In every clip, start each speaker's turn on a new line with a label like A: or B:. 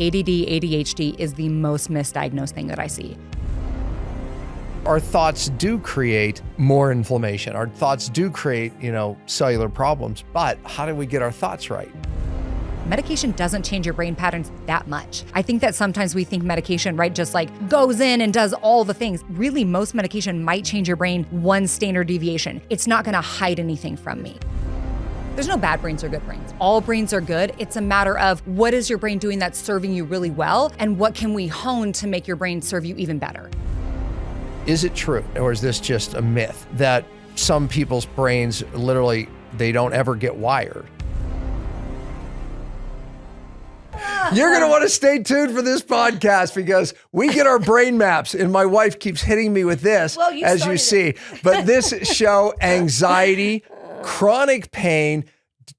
A: ADD, ADHD is the most misdiagnosed thing that I see.
B: Our thoughts do create more inflammation. Our thoughts do create, cellular problems. But how do we get our thoughts right?
A: Medication doesn't change your brain patterns that much. I think that sometimes we think medication, right, just like goes in and does all the things. Really, most medication might change your brain one standard deviation. It's not gonna hide anything from me. There's no bad brains or good brains. All brains are good. It's a matter of what is your brain doing that's serving you really well, and what can we hone to make your brain serve you even better?
B: Is it true, or is this just a myth, that some people's brains literally, they don't ever get wired? You're going to want to stay tuned for this podcast because we get our brain maps, and my wife keeps hitting me with this, as you see. But this show, anxiety, chronic pain,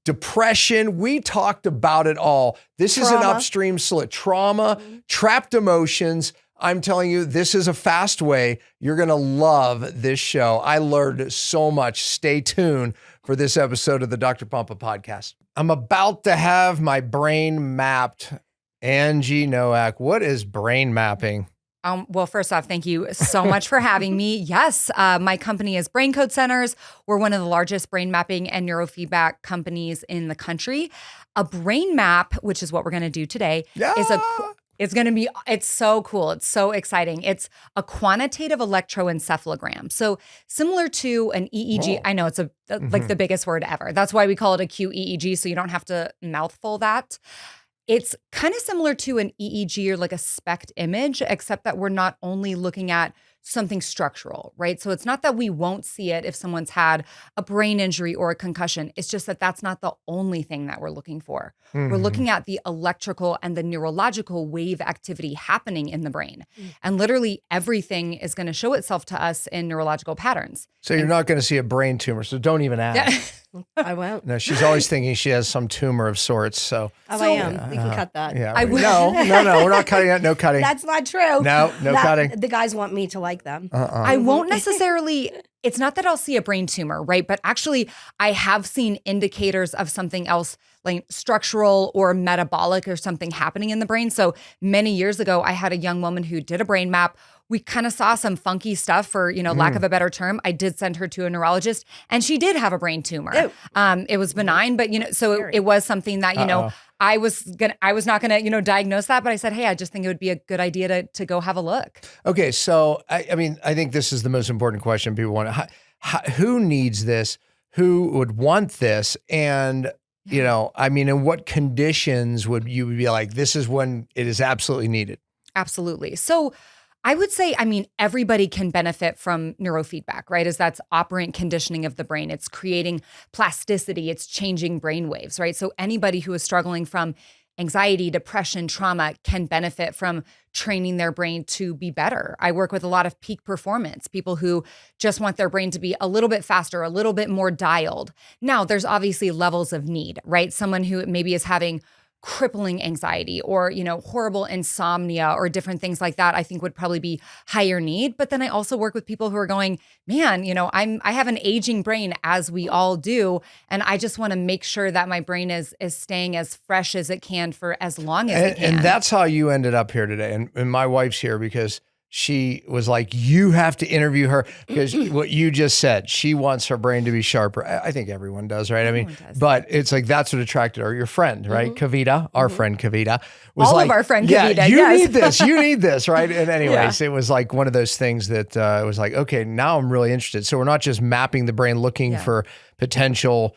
B: depression, we talked about it all. This is an upstream slit. Trauma, trapped emotions. I'm telling you, this is a fast way. You're going to love this show. I learned so much. Stay tuned for this episode of the Dr. Pompa podcast. I'm about to have my brain mapped. Angie Noack, what is brain mapping?
A: Well, first off, thank you so much for having me. Yes, my company is Brain Code Centers. We're one of the largest brain mapping and neurofeedback companies in the country. A brain map, which is what we're going to do today, it's so cool. It's so exciting. It's a quantitative electroencephalogram. So similar to an EEG. I know it's like the biggest word ever. That's why we call it a qEEG, so you don't have to mouthful that. It's kind of similar to an EEG or like a SPECT image, except that we're not only looking at something structural, right? So it's not that we won't see it if someone's had a brain injury or a concussion. It's just that that's not the only thing that we're looking for. We're looking at the electrical and the neurological wave activity happening in the brain. And literally everything is going to show itself to us in neurological patterns.
B: So you're not going to see a brain tumor, so don't even ask.
C: I won't.
B: No, she's always thinking she has some tumor of sorts. So
C: I am. We can cut that.
B: Yeah. No, we're not cutting it. No cutting.
C: That's not true.
B: No cutting.
C: The guys want me to like them.
A: I won't necessarily, it's not that I'll see a brain tumor, right? But actually, I have seen indicators of something else, like structural or metabolic or something happening in the brain. So many years ago, I had a young woman who did a brain map. We kind of saw some funky stuff, for lack of a better term. I did send her to a neurologist, and she did have a brain tumor. It was benign, but so it was something that I was not gonna diagnose that, but I said, hey, I just think it would be a good idea to go have a look.
B: Okay, so I think this is the most important question people want. Who needs this? Who would want this? And in what conditions would you be like, this is when it is absolutely needed?
A: Absolutely. So I would say, everybody can benefit from neurofeedback, right? As that's operant conditioning of the brain. It's creating plasticity. It's changing brain waves, right? So anybody who is struggling from anxiety, depression, trauma can benefit from training their brain to be better. I work with a lot of peak performance, people who just want their brain to be a little bit faster, a little bit more dialed. Now, there's obviously levels of need, right? Someone who maybe is having crippling anxiety or, horrible insomnia or different things like that, I think would probably be higher need. But then I also work with people who are going, man, I have an aging brain, as we all do. And I just want to make sure that my brain is staying as fresh as it can for as long as it can.
B: And that's how you ended up here today. And my wife's here because she was like, you have to interview her because what you just said, she wants her brain to be sharper. I think everyone does, right?
A: Everyone does.
B: But it's like, that's what attracted her. Your friend, right? Kavita, our friend Kavita. Was
A: all
B: like,
A: of our friend Kavita,
B: you need this, right? And anyways, It was like one of those things that it was like, okay, now I'm really interested. So we're not just mapping the brain, looking for potential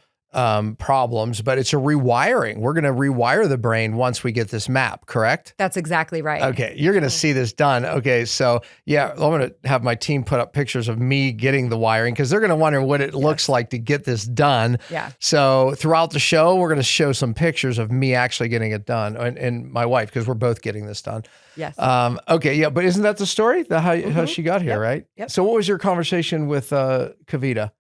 B: problems, but it's a rewiring. We're going to rewire the brain once we get this map, correct?
A: That's exactly right.
B: Okay, you're going to see this done. Okay, so I'm going to have my team put up pictures of me getting the wiring because they're going to wonder what it looks like to get this done.
A: Yeah.
B: So throughout the show, we're going to show some pictures of me actually getting it done and my wife, because we're both getting this done.
A: Yes.
B: Okay, but isn't that the story? How she got here, right?
C: Yep.
B: So what was your conversation with Kavita?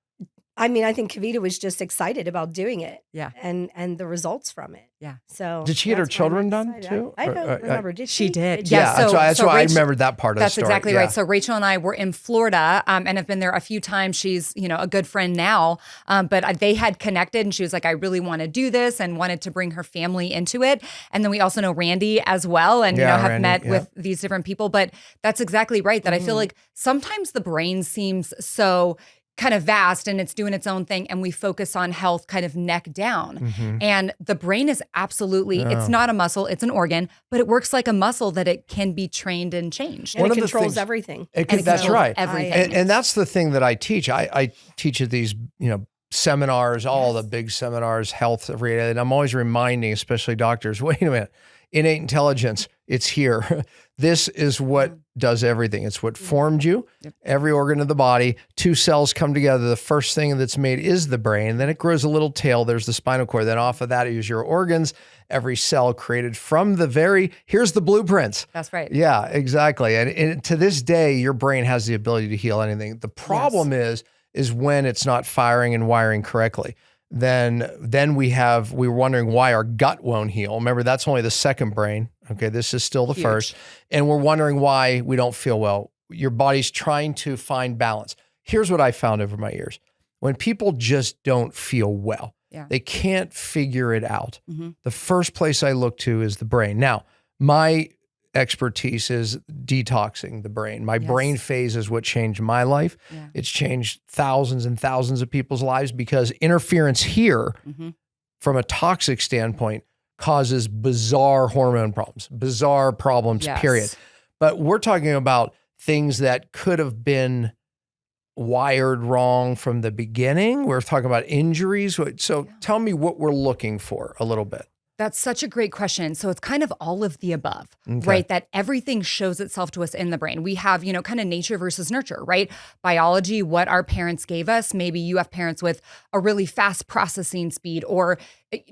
C: I mean, I think Kavita was just excited about doing it.
A: Yeah.
C: And the results from it.
A: Yeah.
C: So
B: did she get her
C: that's why I'm
B: children done
C: excited.
B: too?
C: I don't remember. Did she?
A: She did.
B: Yeah, that's why I
A: Rachel-
B: remembered that part of the
A: That's
B: story.
A: exactly
B: Yeah.
A: right. So Rachel and I were in Florida and have been there a few times. She's, a good friend now, but they had connected and she was like, I really want to do this and wanted to bring her family into it. And then we also know Randy as well and, have
B: Randy,
A: met with these different people. But that's exactly right that I feel like sometimes the brain seems so kind of vast and it's doing its own thing and we focus on health kind of neck down. And the brain is absolutely, it's not a muscle, it's an organ, but it works like a muscle that it can be trained and changed.
C: And
B: One
C: it
B: of the
C: controls
B: things-
C: everything.
B: That's right.
A: Everything.
B: And that's the thing that I teach. I teach at these, seminars, all the big seminars, health related. And I'm always reminding, especially doctors, wait a minute, innate intelligence, it's here. This is what does everything. It's what formed you, every organ of the body. Two cells come together. The first thing that's made is the brain. Then it grows a little tail. There's the spinal cord. Then off of that is your organs. Every cell created from here's the blueprints.
A: That's right.
B: Yeah, exactly. And to this day, your brain has the ability to heal anything. The problem is when it's not firing and wiring correctly. Then we were wondering why our gut won't heal. Remember, that's only the second brain. Okay, this is still the first. And we're wondering why we don't feel well. Your body's trying to find balance. Here's what I found over my years. When people just don't feel well, they can't figure it out. The first place I look to is the brain. Now, my expertise is detoxing the brain. My brain phase is what changed my life. Yeah. It's changed thousands and thousands of people's lives because interference here from a toxic standpoint causes bizarre hormone problems, period. But we're talking about things that could have been wired wrong from the beginning. We're talking about injuries. So tell me what we're looking for a little bit.
A: That's such a great question. So it's kind of all of the above, right? That everything shows itself to us in the brain. We have, kind of nature versus nurture, right? Biology, what our parents gave us. Maybe you have parents with a really fast processing speed or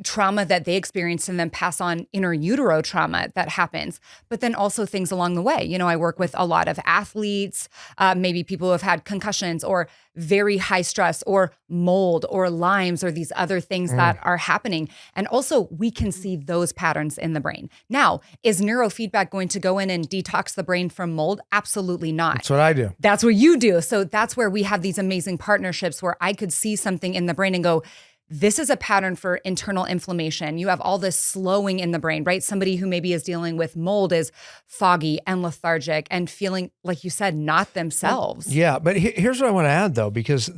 A: trauma that they experienced and then pass on inner utero trauma that happens. But then also things along the way. I work with a lot of athletes, maybe people who have had concussions or very high stress or mold or Lyme's or these other things that are happening. And also we can see those patterns in the brain. Now, is neurofeedback going to go in and detox the brain from mold? Absolutely not.
B: That's what I do.
A: That's what you do. So that's where we have these amazing partnerships where I could see something in the brain and go, this is a pattern for internal inflammation. You have all this slowing in the brain, right? Somebody who maybe is dealing with mold is foggy and lethargic and feeling, like you said, not themselves.
B: Yeah, but here's what I want to add though, because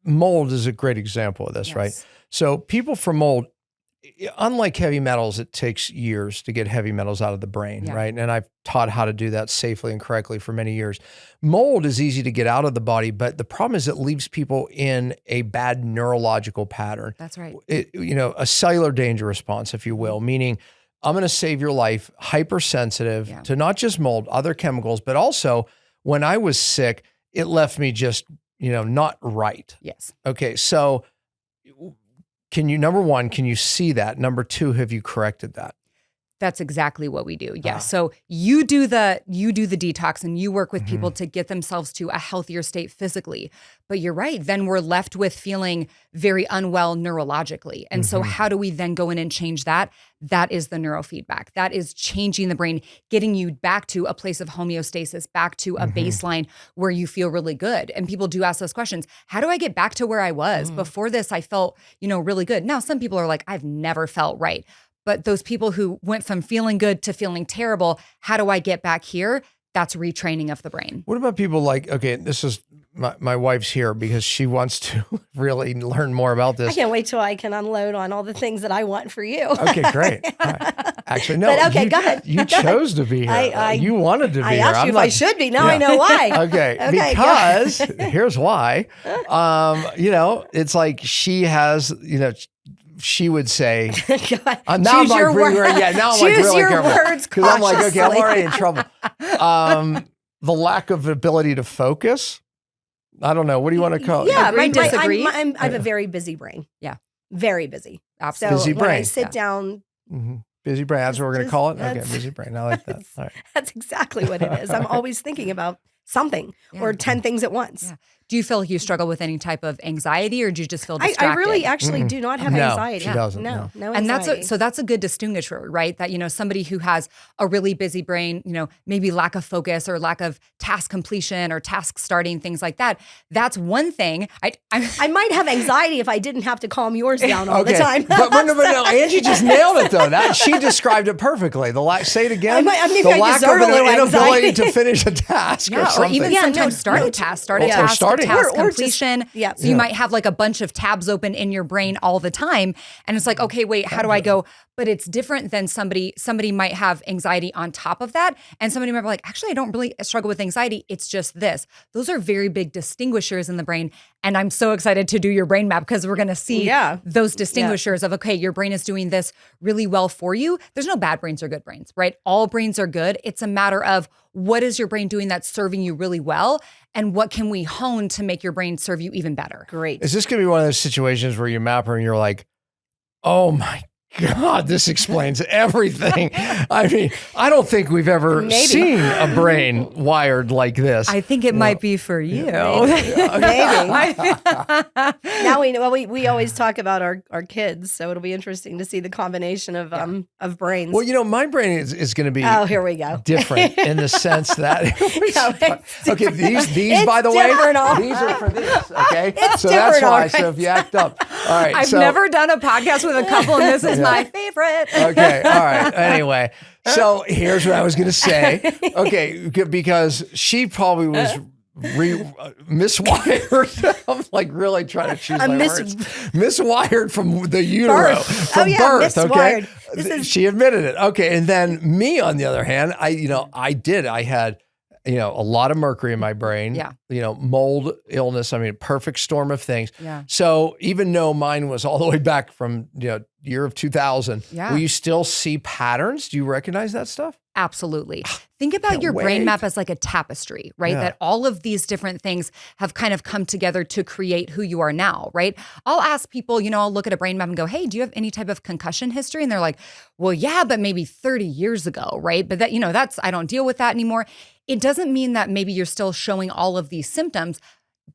B: mold is a great example of this, right? So people for mold, unlike heavy metals, it takes years to get heavy metals out of the brain, right? And I've taught how to do that safely and correctly for many years. Mold is easy to get out of the body, but the problem is it leaves people in a bad neurological pattern.
A: That's right.
B: A cellular danger response, if you will, meaning I'm going to save your life, hypersensitive to not just mold, other chemicals, but also when I was sick, it left me just, not right.
A: Yes.
B: Okay. So number one, can you see that? Number two, have you corrected that?
A: That's exactly what we do. Yes. So you do the detox and you work with people to get themselves to a healthier state physically. But you're right. Then we're left with feeling very unwell neurologically. And so how do we then go in and change that? That is the neurofeedback. That is changing the brain, getting you back to a place of homeostasis, back to a baseline where you feel really good. And people do ask those questions. How do I get back to where I was? Before this, I felt, really good. Now, some people are like, I've never felt right. But those people who went from feeling good to feeling terrible, how do I get back here? That's retraining of the brain.
B: What about people this is my wife's here because she wants to really learn more about this.
C: I can't wait till I can unload on all the things that I want for you.
B: Okay, great. All right. Actually, no.
C: But okay, go ahead.
B: You chose to be here. You wanted to be here.
C: I asked you if I should be. Now I know why.
B: Okay, because here's why. It's like she has, she would say,
C: God,
B: now
C: choose your words.
B: Now I'm
C: Choose
B: really
C: your
B: careful.
C: words
B: Because I'm like, okay, I'm
C: cautiously.
B: already in trouble. The lack of ability to focus. I don't know. What do you want to call it?
C: Yeah,
A: Agree, disagree?
C: I have a very busy brain.
A: Yeah.
C: Very busy.
A: Absolutely.
C: So
B: Busy
C: when I
B: brain.
C: sit down,
B: Busy brain. That's what we're going to call it? Okay,
C: that's-
B: busy brain. I like that. All right.
C: that's exactly what it is. I'm always thinking about something or 10 things at once.
A: Yeah. Do you feel like you struggle with any type of anxiety, or do you just feel distracted?
C: I really actually do not have anxiety.
B: She doesn't.
C: No anxiety.
A: And that's a good distinguisher, right? That, somebody who has a really busy brain, maybe lack of focus or lack of task completion or task starting, things like that. That's one thing.
C: I might have anxiety if I didn't have to calm yours down all the time.
B: but no, Angie just nailed it though. She described it perfectly. Say it again.
C: I
B: the lack of an inability
C: anxiety.
B: to finish a task or something.
A: Or even sometimes start a task completion. So you might have like a bunch of tabs open in your brain all the time. And it's like, okay, wait, how do I go? But it's different than somebody might have anxiety on top of that. And somebody might be like, actually, I don't really struggle with anxiety. It's just this. Those are very big distinguishers in the brain. And I'm so excited to do your brain map because we're going to see those distinguishers of, okay, your brain is doing this really well for you. There's no bad brains or good brains, right? All brains are good. It's a matter of what is your brain doing that's serving you really well, and what can we hone to make your brain serve you even better?
C: Great.
B: Is this going to be one of those situations where you map her and you're like, oh my God, this explains everything. I mean, I don't think we've ever seen a brain wired like this.
A: I think it might be for you.
C: Maybe. Now we know. We always talk about our kids, so it'll be interesting to see the combination of brains.
B: Well, my brain is going to be
C: here we go.
B: different in the sense that okay, these by the way, these are for this. Okay, so that's why. So if you act up, all right.
A: I've never done a podcast with a couple, and this is my favorite.
B: Okay, all right. Anyway, so here's what I was going to say. Okay, because she probably was miswired. I'm like really trying to choose my words. Miswired from the utero, from birth.
C: Miswired.
B: Okay, she admitted it. Okay, and then me on the other hand, I had a lot of mercury in my brain.
A: Yeah.
B: Mold illness. I mean, perfect storm of things.
A: Yeah.
B: So even though mine was all the way back from year of 2000, will you still see patterns? Do you recognize that stuff?
A: Absolutely. Think about your brain map as like a tapestry, right? That all of these different things have kind of come together to create who you are now, right? I'll ask people, I'll look at a brain map and go, hey, do you have any type of concussion history? And they're like, well, yeah, but maybe 30 years ago, right? But that, I don't deal with that anymore. It doesn't mean that maybe you're still showing all of these symptoms,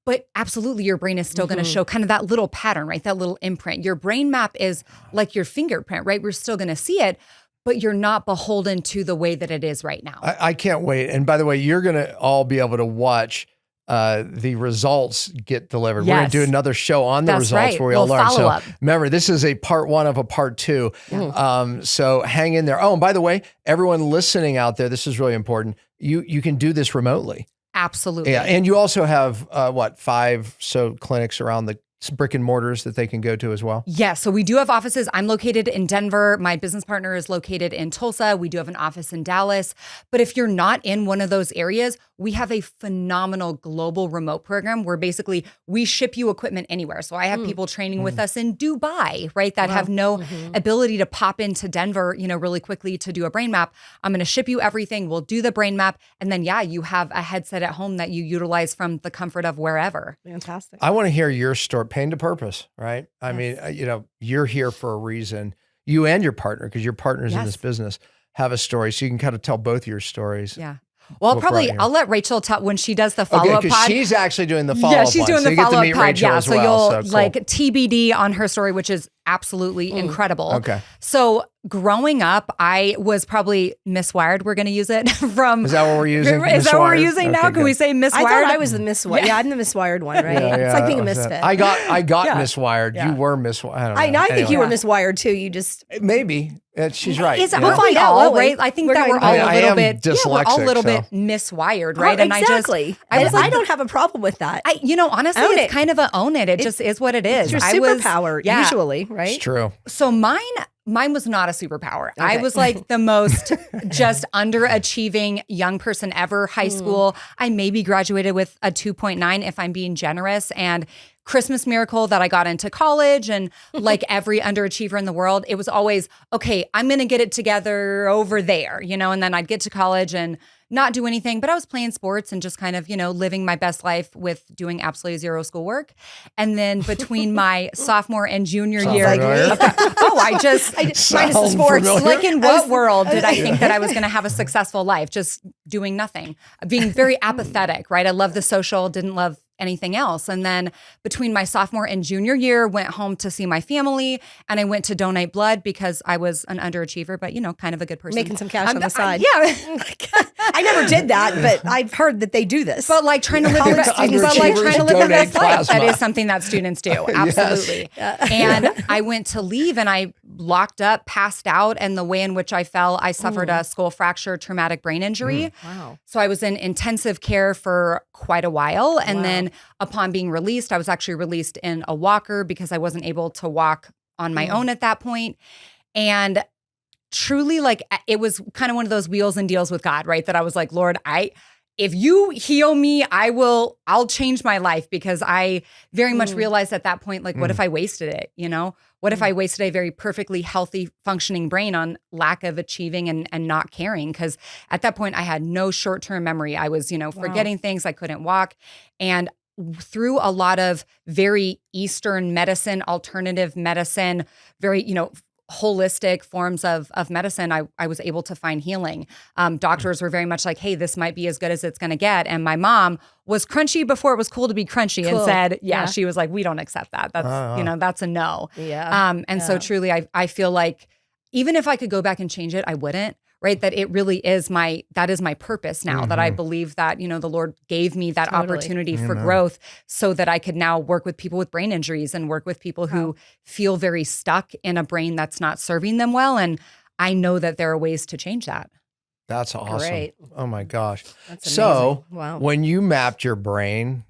A: but absolutely your brain is still going to show kind of that little pattern, right? That little imprint. Your brain map is like your fingerprint, right? We're still going to see it, but you're not beholden to the way that it is right now.
B: I can't wait. And by the way, you're going to all be able to watch the results get delivered. We're going to do another show on the results where we all learn. So remember, this is a part 1 of a part 2. So hang in there. Oh, and by the way, everyone listening out there, this is really important. You can do this remotely.
A: Absolutely.
B: Yeah. And you also have 5 clinics around the brick and mortars that they can go to as well?
A: Yes. So we do have offices. I'm located in Denver. My business partner is located in Tulsa. We do have an office in Dallas. But if you're not in one of those areas, we have a phenomenal global remote program where basically we ship you equipment anywhere. So I have people training with us in Dubai, right? That have no ability to pop into Denver, really quickly to do a brain map. I'm going to ship you everything. We'll do the brain map. And then, you have a headset at home that you utilize from the comfort of wherever.
C: Fantastic.
B: I want to hear your story. Pain to purpose, right? I mean, you're here for a reason. You and your partner, because your partner's in this business, have a story. So you can kind of tell both your stories.
A: Yeah. Well, I'll let Rachel tell when she does the follow-up pod.
B: She's actually doing the follow-up.
A: Yeah, she's doing the follow-up pod. Yeah,
B: so you'll
A: TBD on her story, which is absolutely incredible.
B: Okay.
A: So growing up, I was probably miswired. We're going to use it from.
B: Is that what we're using?
A: Is that what we're using now? Can we say miswired?
C: I thought I was the miswired. Yeah, I'm the miswired one, right? It's like being a misfit.
B: I got miswired. Yeah. You were miswired.
C: I think you were miswired too. You just
B: maybe. She's right.
A: We'll find out, right? I think that we're all a little bit.
B: Dyslexic,
A: we're all a little bit miswired, right?
C: And exactly. I don't have a problem with that.
A: Honestly, it's kind of own it. It just is what it is.
C: It's your superpower, usually, right?
B: It's true.
A: So mine was not a superpower. Okay. I was like the most just underachieving young person ever. High school, I maybe graduated with a 2.9 if I'm being generous. And Christmas miracle that I got into college, and like every underachiever in the world, it was always, okay, I'm going to get it together over there, and then I'd get to college and not do anything, but I was playing sports and just kind of, living my best life with doing absolutely zero schoolwork. And then between my sophomore and junior year,
C: minus the sports.
A: Like in what world did I think that I was going to have a successful life? Just doing nothing, being very apathetic, right? I love the social, didn't love anything else. And then between my sophomore and junior year, went home to see my family, and I went to donate blood because I was an underachiever, but kind of a good person.
C: Making some cash on the side.
A: Yeah.
C: I never did that, but I've heard that they do this.
A: But like trying to live your best life. That is something that students do. Absolutely. Yes. And I went to leave and I locked up, passed out, and the way in which I fell, I suffered a skull fracture, traumatic brain injury.
C: Wow.
A: So I was in intensive care for quite a while. And then upon being released, I was actually released in a walker because I wasn't able to walk on my own at that point. And truly, like, it was kind of one of those wheels and deals with God, right? That I was like, Lord, if you heal me, I'll change my life, because I very much realized at that point, like, what if I wasted it? What if I wasted a very perfectly healthy, functioning brain on lack of achieving and not caring? Because at that point, I had no short-term memory. I was, forgetting things. I couldn't walk. And through a lot of very Eastern medicine, alternative medicine, very, holistic forms of medicine, I was able to find healing. Doctors were very much like, hey, this might be as good as it's going to get. And my mom was crunchy before it was cool to be crunchy and said, she was like, we don't accept that. That's, that's a no.
C: Yeah.
A: So truly, I feel like even if I could go back and change it, I wouldn't. Right. That it really is my purpose now, that I believe that, the Lord gave me that opportunity for growth so that I could now work with people with brain injuries and work with people who feel very stuck in a brain that's not serving them well. And I know that there are ways to change that.
B: That's awesome.
C: Great.
B: Oh my gosh.
C: That's amazing.
B: So
C: when
B: you mapped your brain,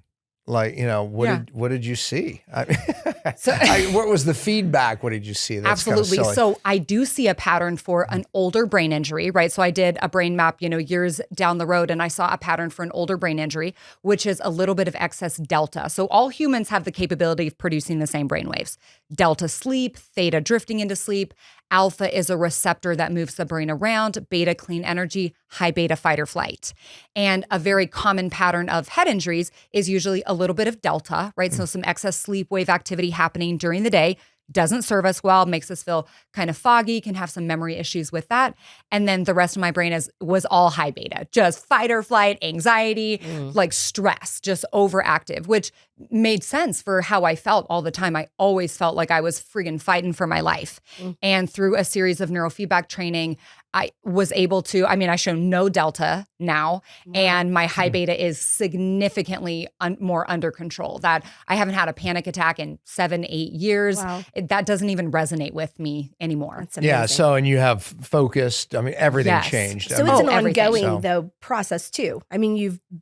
B: like, what did you see? What was the feedback? What did you see? That's
A: absolutely.
B: Kind of
A: so I do see a pattern for an older brain injury, right? So I did a brain map, years down the road, and I saw a pattern for an older brain injury, which is a little bit of excess delta. So all humans have the capability of producing the same brain waves. Delta sleep, theta drifting into sleep. Alpha is a receptor that moves the brain around, beta clean energy, high beta fight or flight. And a very common pattern of head injuries is usually a little bit of delta, right? So some excess sleep wave activity happening during the day doesn't serve us well, makes us feel kind of foggy, can have some memory issues with that. And then the rest of my brain was all high beta, just fight or flight, anxiety, like stress, just overactive, which made sense for how I felt all the time. I always felt like I was friggin' fighting for my life. And through a series of neurofeedback training, I was able to, I show no delta now, and my high beta is significantly more under control. That I haven't had a panic attack in 7-8 years.
C: Wow.
A: That doesn't even resonate with me anymore.
C: That's amazing.
B: Yeah. So, and you have focused, everything changed.
C: So it's an ongoing
B: So.
C: though process too.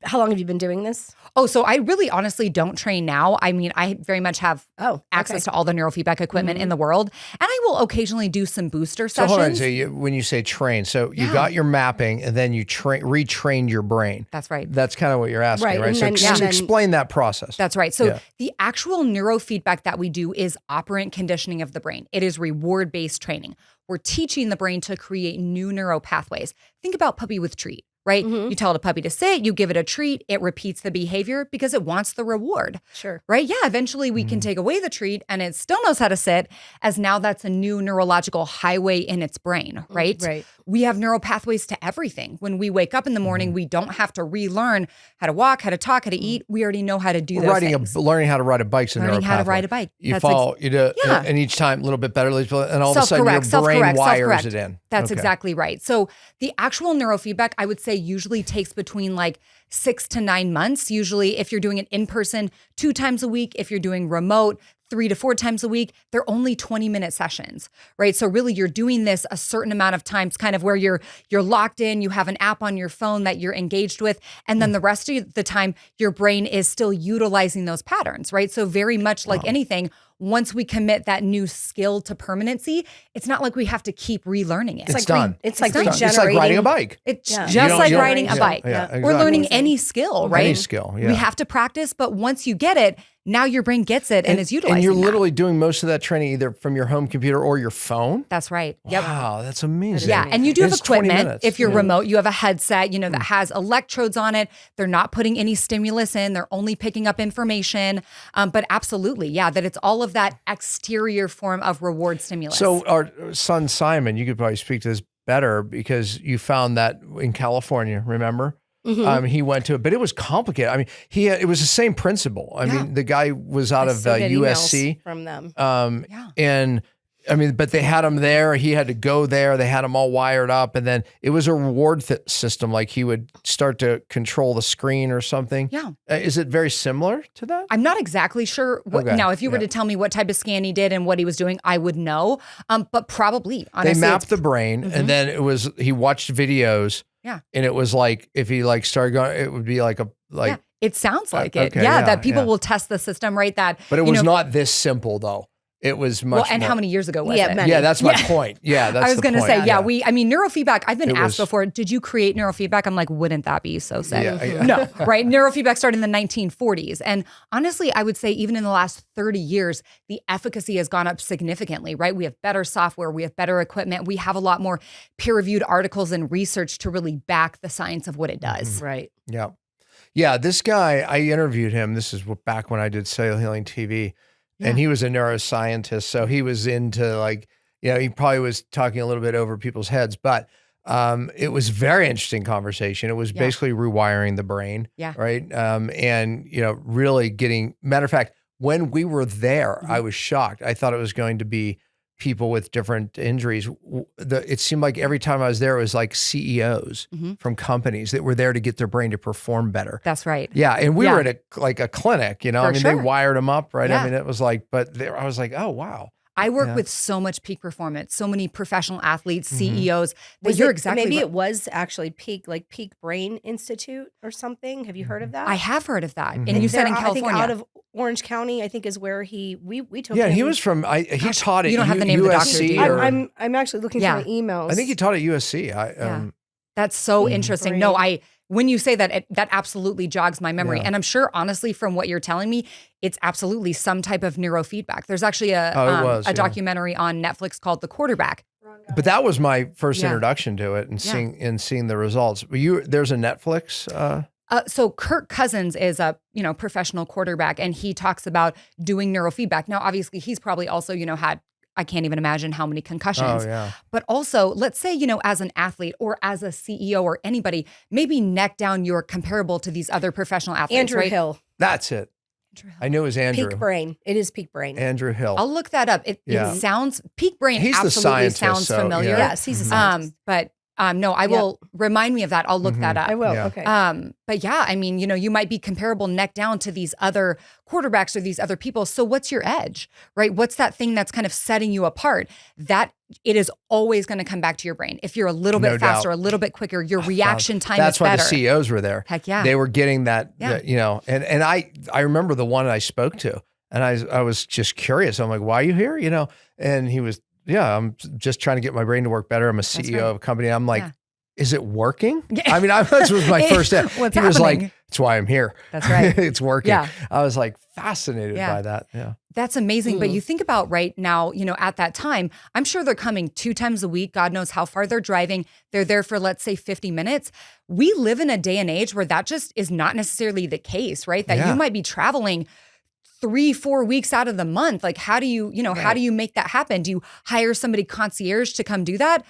C: How long have you been doing this?
A: Oh, so I really honestly don't train now. I very much have access to all the neurofeedback equipment in the world. And I will occasionally do some booster sessions.
B: So hold on, so when you say train, so you got your mapping and then you retrained your brain.
A: That's right.
B: That's kind of what you're asking, right?
C: And
B: So
C: then,
B: explain that process.
A: That's right. So the actual neurofeedback that we do is operant conditioning of the brain. It is reward-based training. We're teaching the brain to create new neural pathways. Think about puppy with treat. Right? You tell the puppy to sit, you give it a treat, it repeats the behavior because it wants the reward.
C: Sure.
A: Right? Yeah, eventually we can take away the treat and it still knows how to sit, as now that's a new neurological highway in its brain, right?
C: Right.
A: We have neural pathways to everything. When we wake up in the morning, we don't have to relearn how to walk, how to talk, how to eat. We already know how to do those things.
B: Learning how to ride a bike's a neural
A: Learning how to
B: pathway.
A: ride a bike.
B: You fall, you do, and each time a little bit better, and all of a sudden your brain wires it in.
A: That's exactly right. So the actual neurofeedback, I would say, usually takes between like 6 to 9 months. Usually if you're doing it in person 2 times a week, if you're doing remote 3 to 4 times a week, they're only 20-minute sessions, right? So really you're doing this a certain amount of times, kind of where you're locked in, you have an app on your phone that you're engaged with, and then the rest of the time your brain is still utilizing those patterns, right? So very much like anything, once we commit that new skill to permanency, it's not like we have to keep relearning it.
B: It's done.
C: It's like
B: regenerating. It's like riding a bike.
A: It's just like riding a bike.
B: Exactly.
A: Or learning any skill, right?
B: Any skill,
A: We have to practice, but once you get it, now your brain gets it and is utilizing
B: And you're
A: that.
B: literally doing most of that training either from your home computer or your phone?
A: That's right. Yep.
B: Wow, that's amazing.
A: Yeah, and you do have
B: It's 20
A: equipment.
B: minutes.
A: If you're remote, you have a headset, that has electrodes on it. They're not putting any stimulus in. They're only picking up information. But absolutely, that it's all of that exterior form of reward stimulus.
B: So our son Simon, you could probably speak to this better because you found that in California, remember? He went to it, but it was complicated. I mean, it was the same principle. I mean, the guy was out of USC
C: from them.
B: And I mean, but they had him there. He had to go there. They had him all wired up. And then it was a reward system. Like he would start to control the screen or something.
A: Yeah.
B: Is it very similar to that?
A: I'm not exactly sure. Now, if you were to tell me what type of scan he did and what he was doing, I would know. But probably, honestly.
B: They mapped the brain and then he watched videos.
A: Yeah.
B: And it was like, if he like started going, it would be like
A: it sounds like it.
B: Okay,
A: that people will test the system, right? But
B: it was not this simple though. It was much
A: and
B: more.
A: how many years ago was it?
C: Many.
B: Yeah, that's my point. Yeah, that's
A: I was going to say, neurofeedback, I've been
B: It
A: asked
B: was-
A: before, did you create neurofeedback? I'm like, wouldn't that be so sick?
B: Yeah.
A: No, right? Neurofeedback started in the 1940s. And honestly, I would say even in the last 30 years, the efficacy has gone up significantly, right? We have better software, we have better equipment, we have a lot more peer-reviewed articles and research to really back the science of what it does.
C: Right.
B: Yeah. Yeah, this guy, I interviewed him. This is back when I did Cellular Healing TV. And he was a neuroscientist. So he was into like, he probably was talking a little bit over people's heads, but it was a very interesting conversation. It was basically rewiring the brain.
A: Yeah.
B: Right. And, really matter of fact, when we were there, I was shocked. I thought it was going to be people with different injuries. It seemed like every time I was there, it was like CEOs from companies that were there to get their brain to perform better.
A: That's right.
B: Yeah, and we were at a clinic, they wired them up, right?
A: Yeah.
B: I mean, it was like, I was like, oh, wow.
A: I work with so much peak performance, so many professional athletes, CEOs. But
C: Maybe it was actually Peak Brain Institute or something. Have you heard of that?
A: I have heard of that. And you said in California.
C: I think out of Orange County, I think is where we took him.
B: Yeah, he was from, he taught at
A: you don't have the name of the doctor, do you?
C: I'm actually looking through my emails.
B: I think he taught at USC.
A: That's so interesting. No, when you say that, that absolutely jogs my memory. And I'm sure, honestly, from what you're telling me, it's absolutely some type of neurofeedback. There's actually a documentary on Netflix called The Quarterback.
B: But that was my first introduction to it and seeing the results. There's a Netflix.
A: So Kirk Cousins is a professional quarterback, and he talks about doing neurofeedback. Now, obviously, he's probably also had, I can't even imagine how many concussions.
B: Oh, yeah.
A: But also, let's say, as an athlete or as a CEO or anybody, maybe neck down, you're comparable to these other professional athletes.
C: Andrew
A: right?
C: Hill.
B: That's it. I knew it was Andrew.
C: Peak Brain. It is Peak Brain.
B: Andrew Hill.
A: I'll look that up. It sounds, Peak Brain
B: He's the
A: absolutely
B: scientist,
A: sounds
B: so,
A: familiar.
C: Yes, he's a scientist.
A: But no, I will remind me of that. I'll look that up.
C: I will.
B: Yeah.
C: Okay.
A: But yeah, I mean, you might be comparable neck down to these other quarterbacks or these other people. So what's your edge, right? What's that thing that's kind of setting you apart? That it is always going to come back to your brain. If you're a little bit faster, a little bit quicker, your reaction time is better.
B: That's why the CEOs were there.
A: Heck yeah.
B: They were getting that, and I remember the one I spoke to, and I was just curious. I'm like, why are you here? And he was, I'm just trying to get my brain to work better. I'm a CEO of a company. I'm like, is it working? I mean, that was my first step. He was like, that's why I'm here.
A: That's right.
B: It's working.
A: Yeah.
B: I was like fascinated by that. Yeah.
A: That's amazing. But you think about right now, at that time, I'm sure they're coming 2 times a week. God knows how far they're driving. They're there for, let's say, 50 minutes. We live in a day and age where that just is not necessarily the case, right? That you might be traveling 3-4 weeks out of the month. Like, how do you, how do you make that happen? Do you hire somebody concierge to come do that?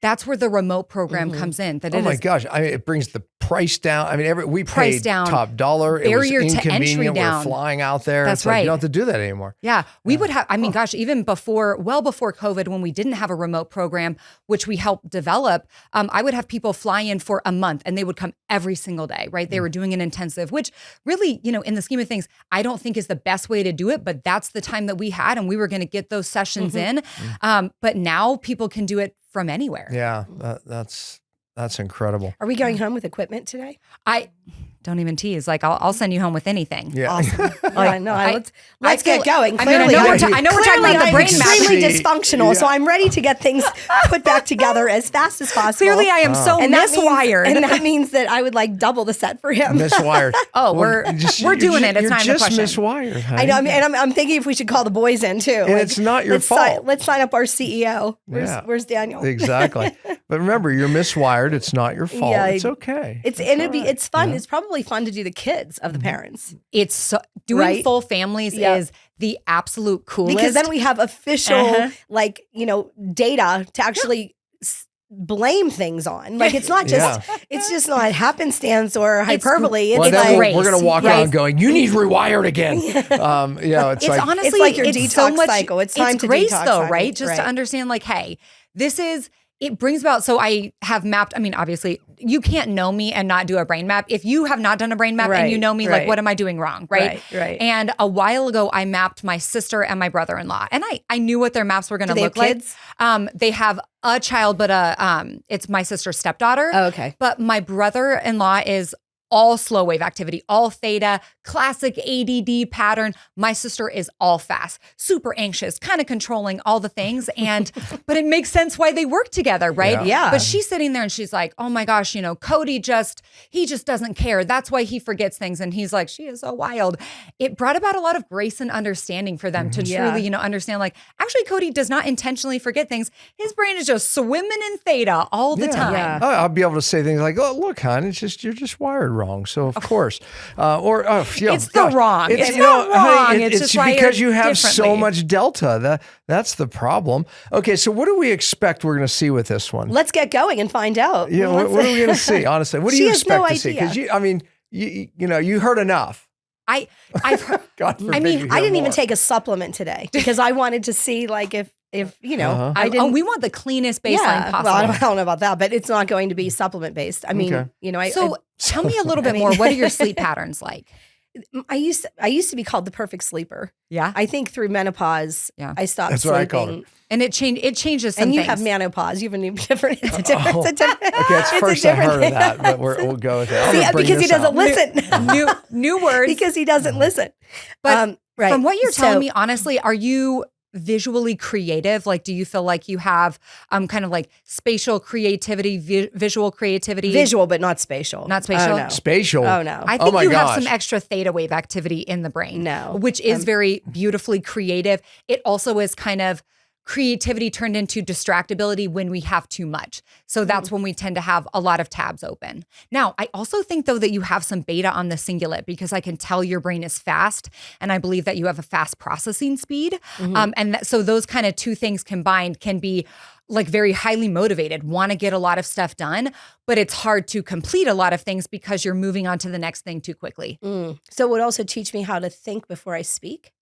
A: That's where the remote program comes in. That
B: oh my gosh. I mean, it brings the price down. I mean, we paid top dollar.
A: Barrier
B: it was
A: to
B: inconvenient.
A: entry down.
B: We're flying out there.
A: That's
B: it's like,
A: right.
B: You don't have to do that anymore.
A: Yeah. We would have, I mean, gosh, even well before COVID, when we didn't have a remote program, which we helped develop, I would have people fly in for a month and they would come every single day, right? They were doing an intensive, which really, in the scheme of things, I don't think is the best way to do it, but that's the time that we had and we were going to get those sessions in. But now people can do it from anywhere.
B: Yeah, that's incredible.
C: Are we going home with equipment today?
A: I don't even tease. Like I'll send you home with anything.
B: Yeah.
C: Awesome. Let's get going.
A: I know we're talking about the brain map.
C: Extremely dysfunctional, so I'm ready to get things put back together as fast as possible.
A: Clearly, I am so miswired.
C: And that means that I would double the set for him.
B: Miswired.
A: We're doing it. It's not even a question.
B: You're just miswired. Honey.
C: I know. I mean, and I'm thinking if we should call the boys in too.
B: And it's not your fault.
C: Let's sign up our CEO. Where's Daniel?
B: Exactly. But remember, you're miswired. It's not your fault.
C: Yeah,
B: it's okay.
C: It's fun. Yeah. It's probably fun to do the kids of the parents.
A: It's doing full families is the absolute coolest.
C: Because then we have official data to actually blame things on. Like it's not just it's just not happenstance or hyperbole. It's
B: like
C: grace.
B: we're gonna walk around going, "You need rewired again." It's like
A: honestly,
C: it's like your
A: it's
C: detox
A: so much,
C: cycle. It's time to
A: grace
C: detox
A: though,
C: on
A: right?
C: it.
A: Just to understand, like, hey, it brings about. So I have mapped. I mean, obviously, you can't know me and not do a brain map. If you have not done a brain map and you know me, like, what am I doing wrong, right?
C: Right.
A: And a while ago, I mapped my sister and my brother-in-law, and I knew what their maps were going to look like.
C: Kids?
A: They have a child, but it's my sister's stepdaughter.
C: Oh, okay.
A: But my brother-in-law is all slow wave activity, all theta, classic ADD pattern. My sister is all fast, super anxious, kind of controlling all the things. But it makes sense why they work together, right?
C: Yeah.
A: But she's sitting there and she's like, oh my gosh, Cody he just doesn't care. That's why he forgets things. And he's like, she is so wild. It brought about a lot of grace and understanding for them to truly, understand, like, actually, Cody does not intentionally forget things. His brain is just swimming in theta all the time.
C: Yeah.
B: I'll be able to say things like, "Oh, look, hon, you're just wired wrong." So of course,
A: it's the wrong. It's
B: you
A: not
B: know,
A: wrong.
B: honey,
A: It's
B: it's
A: just
B: because you have so
A: differently.
B: much delta. That's the problem. Okay, so what do we expect we're going to see with this one?
C: Let's get going and find out.
B: Yeah, what are we going to see? Honestly, what do
C: She
B: you
C: has
B: expect
C: no
B: to see?
C: idea.
B: Because you heard enough.
A: I've heard,
B: God forbid
C: I mean,
B: you
C: I
B: hear
C: didn't even
B: more.
C: take a supplement today because I wanted to see like if I didn't.
A: we want the cleanest baseline possible.
C: Well, I don't know about that, but it's not going to be supplement based. I mean,
B: Okay.
A: Tell me a little bit more. What are your sleep patterns like?
C: I used to be called the perfect sleeper.
A: Yeah.
C: I think through menopause, I stopped
B: That's
C: sleeping.
B: what I call it.
A: And it changes some
C: And you
A: things.
C: have menopause. You have a different. It's a different.
B: Okay, it's
C: a
B: first I
C: different
B: heard of that, but we'll go with it. I'm
C: See,
B: gonna bring
C: because he
B: this
C: doesn't
B: out.
C: listen.
A: New words.
C: Because he doesn't listen.
A: But
C: right.
A: From what you're
C: So-
A: telling me, honestly, are you visually creative? Like, do you feel like you have kind of like spatial creativity, visual creativity?
C: Visual, but not spatial.
A: Not spatial?
C: Oh, no.
B: Spatial.
C: Oh, no.
A: I think
B: my
A: you have
B: gosh.
A: some extra theta wave activity in the brain.
C: No.
A: Which is very beautifully creative. It also is kind of creativity turned into distractibility when we have too much. So that's when we tend to have a lot of tabs open. Now, I also think though that you have some beta on the cingulate because I can tell your brain is fast and I believe that you have a fast processing speed. So those kind of two things combined can be like very highly motivated, want to get a lot of stuff done, but it's hard to complete a lot of things because you're moving on to the next thing too quickly.
C: So it would also teach me how to think before I speak.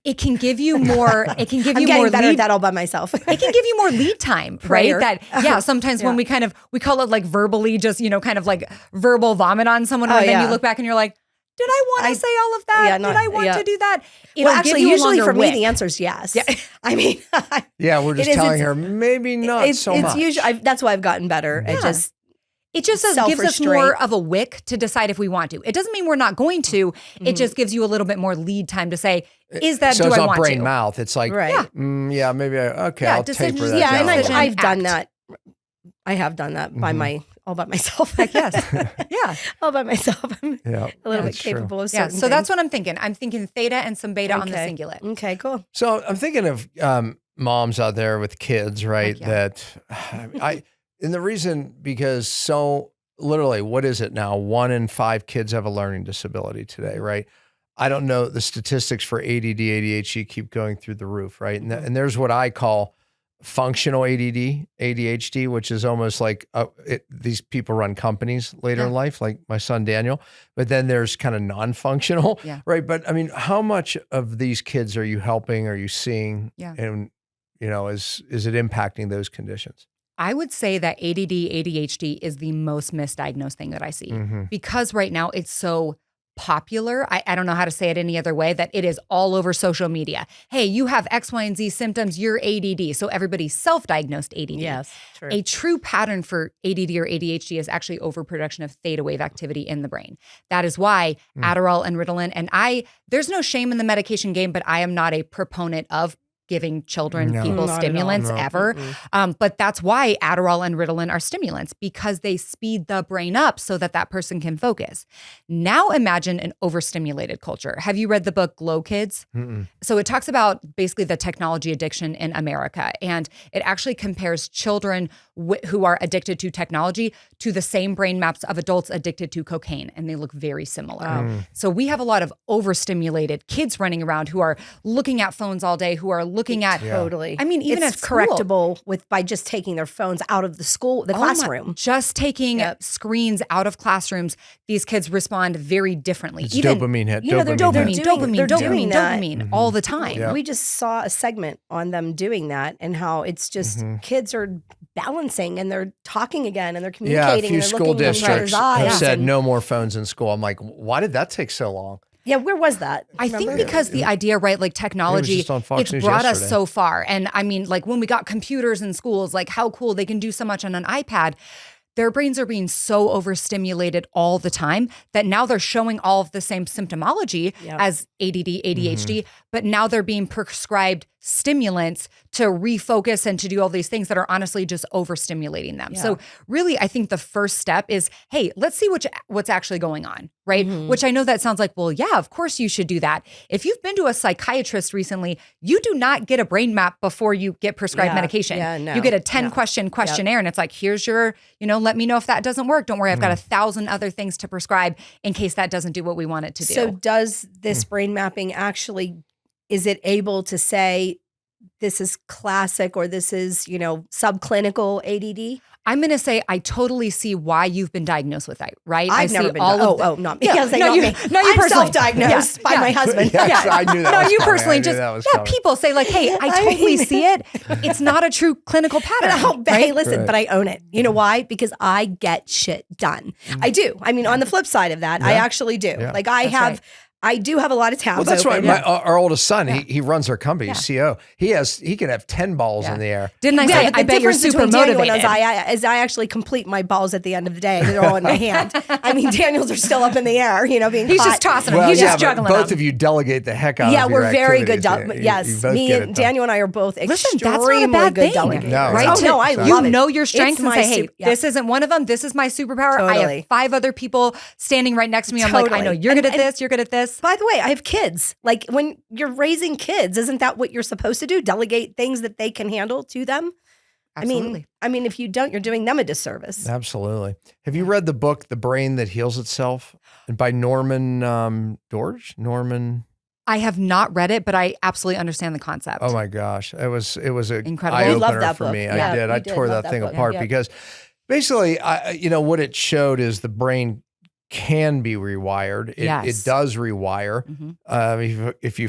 A: It can give you more. It can give
C: I'm
A: you
C: getting
A: more
C: better at
A: lead.
C: that all by myself.
A: It can give you more lead time, right?
C: Prayer.
A: Sometimes when we call it like verbally, just kind of like verbal vomit on someone, and then you look back and you're like, did I want to say all of that?
C: Yeah,
A: did I want to do that?
C: Well, actually, usually for me,
A: wick.
C: the answer is yes. Yeah. I mean,
B: Yeah, we're just telling her maybe not so much.
C: Usually, that's why I've gotten better at just.
A: It just gives us more of a wick to decide if we want to. It doesn't mean we're not going to. It just gives you a little bit more lead time to say, is that,
B: so
A: do
B: it's
A: I
B: not
A: want
B: brain
A: to?
B: mouth. It's like,
C: Right.
B: maybe I'll
A: decisions-
B: taper that
C: Yeah,
B: down.
C: and
B: a
C: I've
B: little.
C: done that. I have done that by all by myself.
A: Heck yes. Yeah.
C: All by myself. I'm
B: Yeah,
C: a little bit
B: that's true.
C: capable of
A: Yeah.
C: certain
A: So that's
C: things.
A: what I'm thinking. I'm thinking theta and some beta on the cingulate.
C: Okay, cool.
B: So I'm thinking of moms out there with kids, right?
A: Heck yeah.
B: That and the reason because so literally, what is it now? 1 in 5 kids have a learning disability today, right? I don't know. The statistics for ADD, ADHD keep going through the roof, right? And there's what I call functional ADD, ADHD, which is almost like these people run companies later in life, like my son Daniel. But then there's kind of non-functional, right? But I mean, how much of these kids are you helping? Are you seeing?
A: Yeah.
B: And is it impacting those conditions?
A: I would say that ADD, ADHD is the most misdiagnosed thing that I see because right now it's so popular. I don't know how to say it any other way, that it is all over social media. Hey, you have X, Y, and Z symptoms, you're ADD. So everybody's self-diagnosed ADD.
C: Yes, true.
A: A true pattern for ADD or ADHD is actually overproduction of theta wave activity in the brain. That is why Adderall and Ritalin, and there's no shame in the medication game, but I am not a proponent of giving children, people
C: Not at all.
A: stimulants
C: No.
A: ever. But that's why Adderall and Ritalin are stimulants, because they speed the brain up so that person can focus. Now imagine an overstimulated culture. Have you read the book Glow Kids? So it talks about basically the technology addiction in America. And it actually compares children who are addicted to technology to the same brain maps of adults addicted to cocaine. And they look very similar. So we have a lot of overstimulated kids running around who are looking at phones all day, who are looking at
C: totally.
A: I mean, even
C: it's
A: at school.
C: correctable by just taking their phones out of the classroom.
A: Just taking screens out of classrooms, these kids respond very differently.
B: It's dopamine hit.
C: They're
A: Dopamine all the time.
B: Yeah.
C: We just saw a segment on them doing that and how it's just kids are balancing and they're talking again and they're communicating.
B: Yeah, a few
C: and they're
B: school
C: looking in each other's
B: districts
C: eyes.
B: have said no more phones in school. I'm like, why did that take so long?
C: Yeah, where was that?
A: I think because the idea, right, like technology,
B: just on Fox
A: it's
B: News
A: brought us
B: yesterday.
A: so far. And I mean, like when we got computers in schools, like how cool they can do so much on an iPad. Their brains are being so overstimulated all the time that now they're showing all of the same symptomology as ADD, ADHD, but now they're being prescribed stimulants to refocus and to do all these things that are honestly just overstimulating them. So really, I think the first step is, hey, let's see what's actually going on, right? Which I know that sounds like, well, yeah, of course you should do that. If you've been to a psychiatrist recently, you do not get a brain map before you get prescribed medication.
C: Yeah, no.
A: You get a 10-question questionnaire and it's like, here's your, let me know if that doesn't work. Don't worry, I've got 1,000 other things to prescribe in case that doesn't do what we want it to do.
C: So does this brain mapping actually, is it able to say this is classic or this is, subclinical ADD?
A: I'm going to say I totally see why you've been diagnosed with that, right?
C: I've never been not me.
A: No, you
C: I'm
A: personally.
C: self-diagnosed by my husband.
B: Yes, I knew that
A: No,
B: was
A: you
B: coming.
A: personally
B: I knew
A: just,
B: that was coming.
A: people say like, hey, I totally see it. It's not a true clinical pattern.
C: Hey, listen, but I own it. You know why? Because I get shit done. I do. I mean, on the flip side of that, I actually do.
B: Yeah.
C: Like I do have a lot of tabs.
B: Well, that's why
C: open.
B: our oldest son, he runs our company, he's CEO. He can have 10 balls in the air.
A: Didn't I say, I bet you're super motivated.
C: As I actually complete my balls at the end of the day. They're all in my hand. I mean, Daniel's are still up in the air, being
A: He's
C: caught.
A: just tossing them. He's just juggling
B: both
A: them.
B: of you delegate the heck out of your
C: we're very good.
B: activities.
C: Yes,
B: both
C: me
B: get
C: and
B: it done.
C: Daniel and I are both
A: Listen,
C: extremely
A: that's not a bad
C: good
A: thing,
C: delegators.
B: No,
A: right?
C: Oh, no, I love
A: you
C: it.
A: know your strengths
C: It's
A: and
C: my
A: say, hey, this isn't one of them. This is my superpower. I
C: Totally.
A: have 5 other people standing right next to me. I'm like, I know you're good at this. You're good at this.
C: By the way, I have kids. Like when you're raising kids, isn't that what you're supposed to do? Delegate things that they can handle to them?
A: Absolutely.
C: I mean, if you don't, you're doing them a disservice.
B: Absolutely. Have you read the book, The Brain That Heals Itself, by Norman George?
A: I have not read it, but I absolutely understand the concept.
B: Oh my gosh. It was an
A: Incredible.
B: eye
A: We
C: loved
B: opener
C: that
B: for
C: book.
B: me.
C: Yeah,
B: I did.
C: we
B: I
C: did
B: tore
C: love
B: that thing
C: that book.
B: apart
C: Yeah.
B: because basically, what it showed is the brain can be rewired. It does rewire. If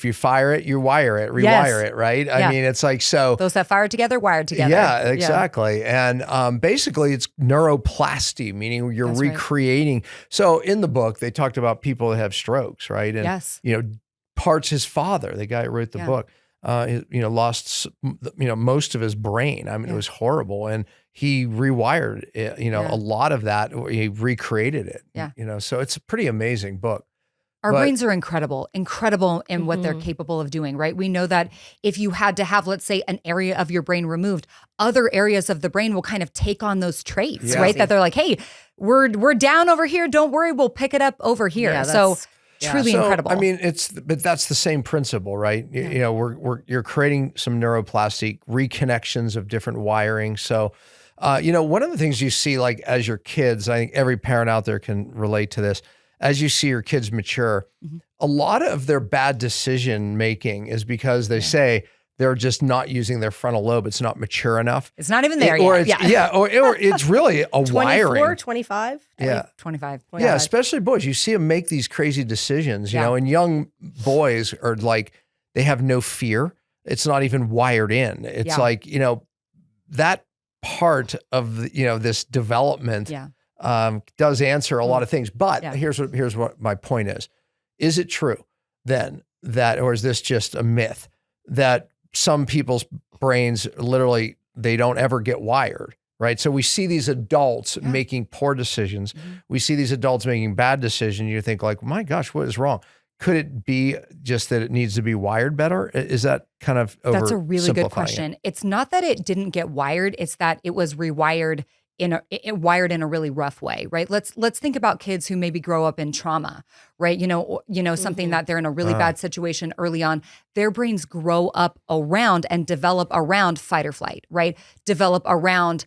B: you fire it, you wire it, rewire it, right? I mean, it's like, so
A: those that fire together, wired together.
B: Yeah, exactly. And basically it's neuroplasty, meaning you're recreating. Right. So in the book, they talked about people that have strokes, right? And, parts his father, the guy who wrote the book, lost, most of his brain. I mean, it was horrible. And he rewired it, a lot of that. He recreated it, so it's a pretty amazing book.
A: Our brains are incredible in what they're capable of doing, right? We know that if you had to have, let's say, an area of your brain removed, other areas of the brain will kind of take on those traits, right? That they're like, hey, we're down over here. Don't worry, we'll pick it up over here.
C: Yeah,
A: truly incredible.
B: I mean, but that's the same principle, right? Yeah. You're creating some neuroplastic reconnections of different wiring. So, one of the things you see, like as your kids, I think every parent out there can relate to this. As you see your kids mature, a lot of their bad decision making is because they say they're just not using their frontal lobe. It's not mature enough.
A: It's not even there yet.
B: Or it's really a
C: 24,
B: wiring.
C: 25?
B: Yeah.
A: 25.
B: Yeah, especially boys. You see them make these crazy decisions, and young boys are like, they have no fear. It's not even wired in. It's like, that part of this development does answer a lot of things. But here's what my point is. Is it true then or is this just a myth that some people's brains literally, they don't ever get wired, right? So we see these adults making poor decisions. We see these adults making bad decisions. You think like, my gosh, what is wrong? Could it be just that it needs to be wired better? Is that kind of
A: That's a really good question. It's not that it didn't get wired. It's that it was rewired wired in a really rough way, right? Let's think about kids who maybe grow up in trauma, right? Something that they're in a really bad situation early on. Their brains grow up around and develop around fight or flight, right? Develop around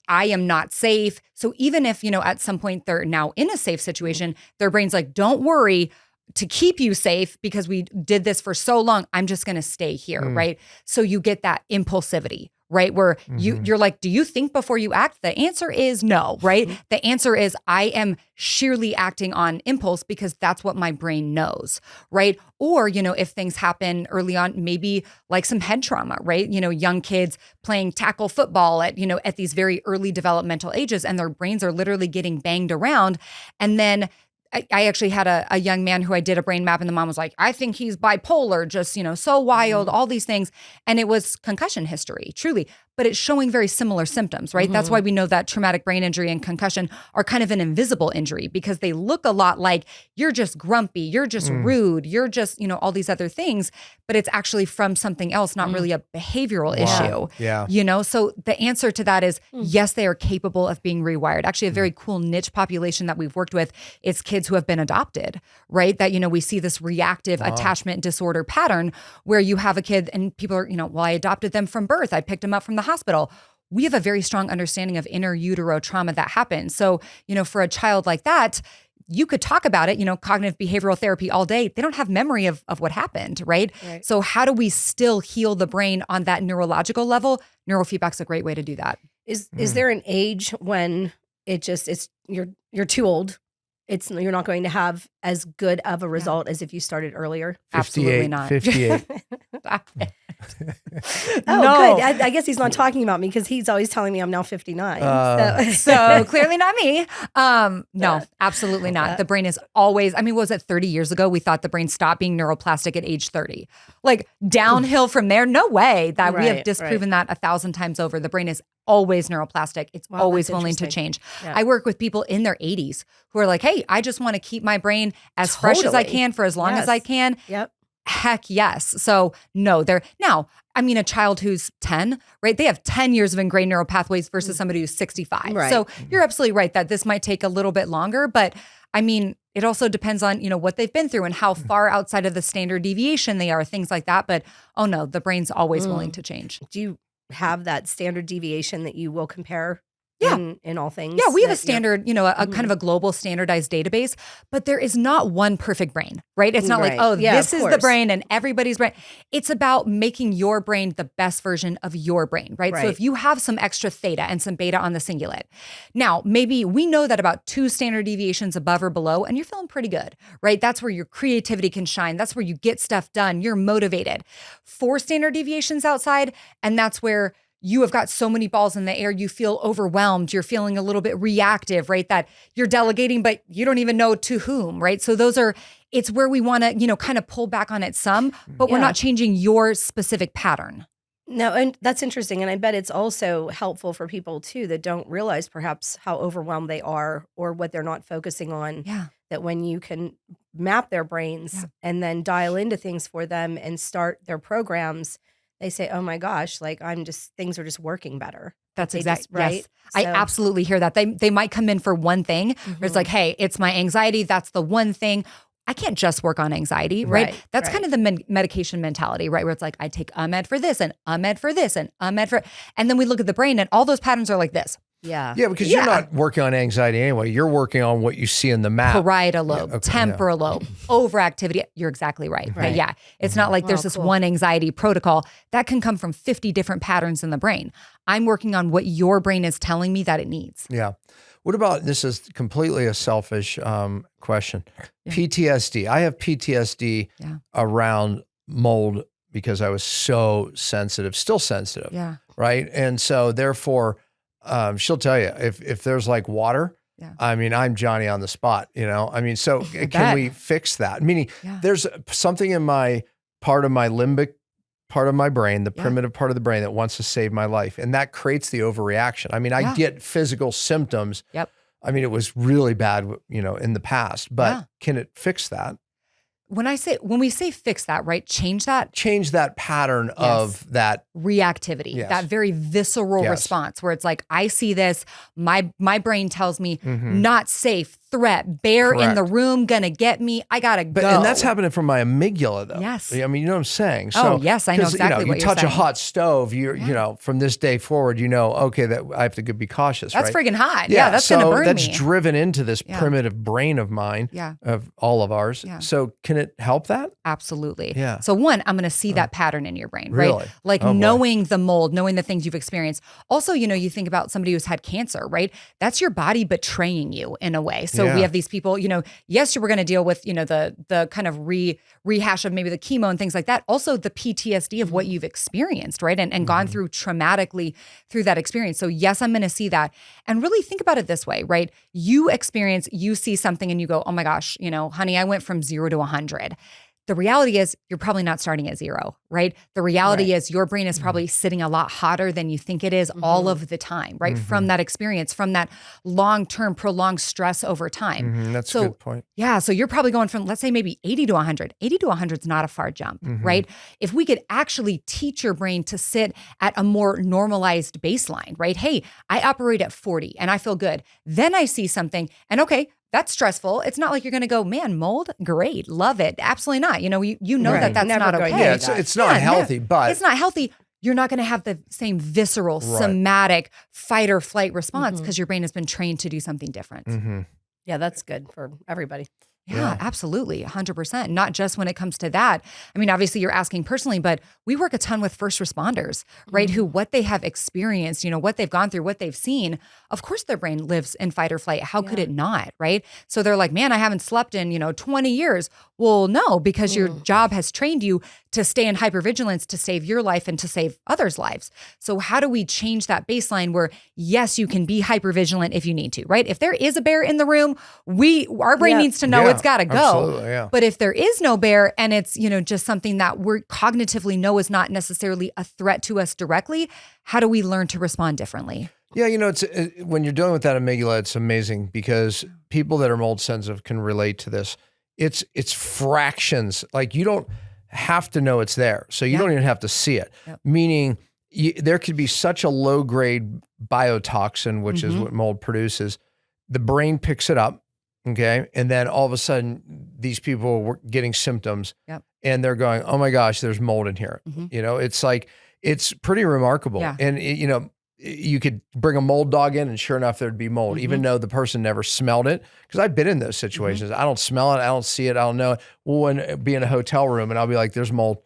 A: I am not safe. So even if, at some point they're now in a safe situation, their brain's like, don't worry, to keep you safe because we did this for so long, I'm just going to stay here, right? So you get that impulsivity, right? Where you're like, do you think before you act? The answer is no, right? The answer is I am sheerly acting on impulse because that's what my brain knows, right? Or, if things happen early on, maybe like some head trauma, right? Young kids playing tackle football at these very early developmental ages, and their brains are literally getting banged around. And then I actually had a young man who I did a brain map, and the mom was like, I think he's bipolar, just, so wild, all these things. And it was concussion history, truly. But it's showing very similar symptoms, right? That's why we know that traumatic brain injury and concussion are kind of an invisible injury, because they look a lot like you're just grumpy, you're just rude, you're just, all these other things, but it's actually from something else, not really a behavioral issue.
B: Yeah.
A: So the answer to that is yes, they are capable of being rewired. Actually, a very cool niche population that we've worked with is kids who have been adopted, right? That, we see this reactive attachment disorder pattern where you have a kid and people are, well, I adopted them from birth. I picked them up from the hospital. We have a very strong understanding of inner utero trauma that happens. So, for a child like that, you could talk about it, cognitive behavioral therapy all day. They don't have memory of what happened, right? So how do we still heal the brain on that neurological level? Neurofeedback's a great way to do that.
C: Is there an age when you're too old? You're not going to have as good of a result as if you started earlier?
A: Absolutely not.
B: 58.
C: No. Good. I guess he's not talking about me because he's always telling me I'm now 59.
A: So clearly not me. No, absolutely not. The brain is always, what was it 30 years ago? We thought the brain stopped being neuroplastic at age 30. Like downhill from there, no way. That we have disproven that 1,000 times over. The brain is always neuroplastic. It's always willing to change. Yeah. I work with people in their 80s who are like, hey, I just want to keep my brain as fresh as I can for as long as I can.
C: Yep.
A: Heck yes. So no, a child who's 10, right? They have 10 years of ingrained neural pathways versus somebody who's 65.
C: Right.
A: So you're absolutely right that this might take a little bit longer, but it also depends on, what they've been through and how far outside of the standard deviation they are, things like that. But oh no, the brain's always willing to change.
C: Do you have that standard deviation that you will compare in all things?
A: Yeah, we have a standard, a kind of a global standardized database, but there is not one perfect brain, right? It's not like, this is the brain and everybody's brain. It's about making your brain the best version of your brain, right? So if you have some extra theta and some beta on the cingulate, now maybe we know that about 2 standard deviations above or below, and you're feeling pretty good, right? That's where your creativity can shine. That's where you get stuff done. You're motivated. 4 standard deviations outside, and that's where you have got so many balls in the air, you feel overwhelmed. You're feeling a little bit reactive, right? That you're delegating, but you don't even know to whom, right? So it's where we want to, kind of pull back on it some, but we're not changing your specific pattern.
C: No, and that's interesting. And I bet it's also helpful for people too that don't realize perhaps how overwhelmed they are or what they're not focusing on.
A: Yeah.
C: That when you can map their brains and then dial into things for them and start their programs, they say, oh my gosh, like things are just working better.
A: That's exactly
C: right.
A: Yes. I absolutely hear that. They might come in for one thing where it's like, hey, it's my anxiety. That's the one thing. I can't just work on anxiety, right? That's kind of the medication mentality, right? Where it's like, I take a med for this and a med for this and a med for, and then we look at the brain and all those patterns are like this.
C: Yeah.
B: Yeah, because you're not working on anxiety anyway. You're working on what you see in the map.
A: Parietal lobe, temporal lobe, overactivity. You're exactly right. But yeah, it's not like there's this one anxiety protocol. That can come from 50 different patterns in the brain. I'm working on what your brain is telling me that it needs.
B: Yeah. What about, this is completely a selfish question, PTSD. I have PTSD around mold because I was so sensitive, still sensitive.
A: Yeah.
B: Right. And so therefore, she'll tell you if there's like water, I'm Johnny on the spot, so can we fix that? Meaning there's something in my part of my limbic part of my brain, the primitive part of the brain that wants to save my life. And that creates the overreaction. I get physical symptoms.
A: Yep.
B: It was really bad, in the past, but can it fix that?
A: when we say fix that, right? Change that
B: pattern of that
A: reactivity, that very visceral response where it's like, I see this, my brain tells me not safe, threat, bear in the room, gonna get me, I gotta go.
B: And that's happening from my amygdala though.
A: Yes.
B: I mean, you know what I'm saying? So,
A: yes, I know exactly what
B: you
A: you're
B: touch
A: saying.
B: a hot stove, you know, from this day forward, okay, that I have to be cautious,
A: that's
B: right?
A: Freaking hot. Yeah, that's gonna burn me.
B: That's driven into this primitive brain of mine, of all of ours. Yeah. So can it help that?
A: Absolutely.
B: Yeah.
A: So one, I'm going to see that pattern in your brain, right?
B: Really?
A: Like knowing the mold, knowing the things you've experienced. Also, you think about somebody who's had cancer, right? That's your body betraying you in a way. So we have these people, yes, you were going to deal with, the kind of rehash of maybe the chemo and things like that. Also the PTSD of what you've experienced, right? And gone through traumatically through that experience. So yes, I'm going to see that. And really think about it this way, right? You see something and you go, oh my gosh, honey, I went from 0 to 100. The reality is you're probably not starting at 0, right? The reality is your brain is probably sitting a lot hotter than you think it is all of the time, right? From that experience, from that long-term prolonged stress over time.
B: That's a good point.
A: Yeah. So you're probably going from, let's say maybe 80 to 100. 80 to 100 is not a far jump, right? If we could actually teach your brain to sit at a more normalized baseline, right? Hey, I operate at 40 and I feel good. Then I see something and okay, that's stressful. It's not like you're going to go, man, mold, great, love it. Absolutely not. You know that's
C: Never
A: not
C: going
A: okay.
C: to
B: Yeah, it's not healthy, but
A: it's not healthy. You're not going to have the same visceral, somatic fight or flight response because your brain has been trained to do something different.
C: Yeah, that's good for everybody.
A: Yeah, absolutely. 100%. Not just when it comes to that. I mean, obviously you're asking personally, but we work a ton with first responders, right? Who, what they have experienced, what they've gone through, what they've seen. Of course, their brain lives in fight or flight. How could it not, right? So they're like, man, I haven't slept in, 20 years. Well, no, because your job has trained you to stay in hypervigilance to save your life and to save others' lives. So how do we change that baseline where, yes, you can be hypervigilant if you need to, right? If there is a bear in the room, our brain needs to know it's got to go.
B: Absolutely, yeah.
A: But if there is no bear and it's, just something that we cognitively know is not necessarily a threat to us directly, how do we learn to respond differently?
B: Yeah, it's when you're dealing with that amygdala, it's amazing because people that are mold sensitive can relate to this. It's fractions. Like you don't have to know it's there, so you don't even have to see it. Meaning, there could be such a low grade biotoxin, which is what mold produces. The brain picks it up, okay, and then all of a sudden, these people were getting symptoms, and they're going, "Oh my gosh, there's mold in here." It's like it's pretty remarkable, and you could bring a mold dog in and sure enough, there'd be mold, even though the person never smelled it. Because I've been in those situations. I don't smell it. I don't see it. I don't know it. Well, when be in a hotel room and I'll be like, there's mold.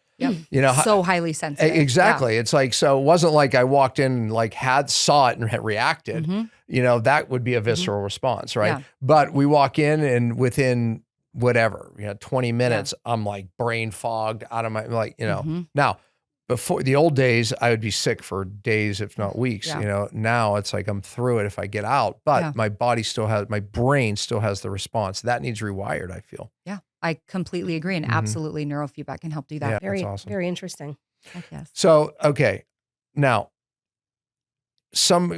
A: So highly sensitive.
B: Exactly. It's like, so it wasn't like I walked in and like saw it and had reacted. That would be a visceral response, right?
A: Yeah.
B: But we walk in and within whatever, 20 minutes, I'm like brain fogged out of my, now, before the old days, I would be sick for days, if not weeks. Now it's like I'm through it if I get out, but my brain still has the response. That needs rewired, I feel.
A: Yeah, I completely agree. And absolutely neurofeedback can help do that.
B: Yeah,
C: Very,
B: that's awesome.
C: very interesting.
A: Yes.
B: So, okay. Now,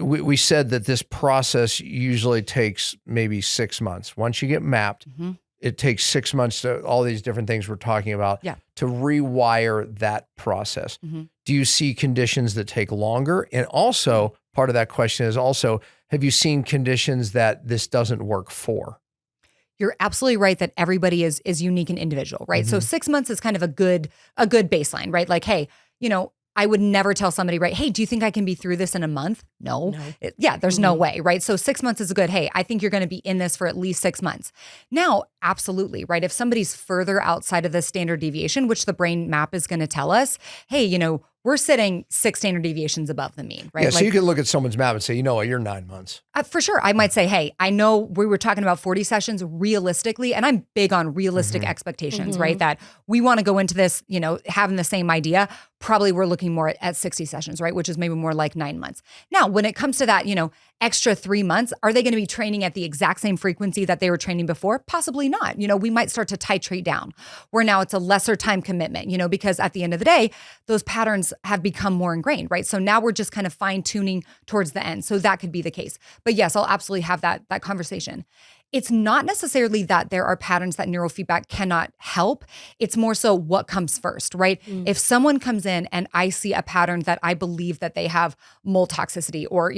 B: we said that this process usually takes maybe 6 months. Once you get mapped, it takes 6 months to all these different things we're talking about to rewire that process. Do you see conditions that take longer? And also, part of that question is also, have you seen conditions that this doesn't work for?
A: You're absolutely right that everybody is unique and individual, right? So 6 months is kind of a good baseline, right? Like, hey, I would never tell somebody, right, hey, do you think I can be through this in a month? No. There's no way, right? So 6 months is a good, hey, I think you're going to be in this for at least 6 months. Now, absolutely, right? If somebody's further outside of the standard deviation, which the brain map is going to tell us, hey, we're sitting 6 standard deviations above the mean, right?
B: Yeah, so you can look at someone's map and say, you know what, you're 9 months.
A: For sure. I might say, hey, I know we were talking about 40 sessions realistically, and I'm big on realistic expectations, right? That we want to go into this, having the same idea. Probably we're looking more at 60 sessions, right? Which is maybe more like 9 months. Now, when it comes to that, extra 3 months, are they going to be training at the exact same frequency that they were training before? Possibly not. We might start to titrate down where now it's a lesser time commitment, because at the end of the day, those patterns have become more ingrained, right? So now we're just kind of fine tuning towards the end. So that could be the case. But yes, I'll absolutely have that conversation. it's not necessarily that there are patterns that neurofeedback cannot help. It's more so what comes first, right? If someone comes in and I see a pattern that I believe that they have mold toxicity or,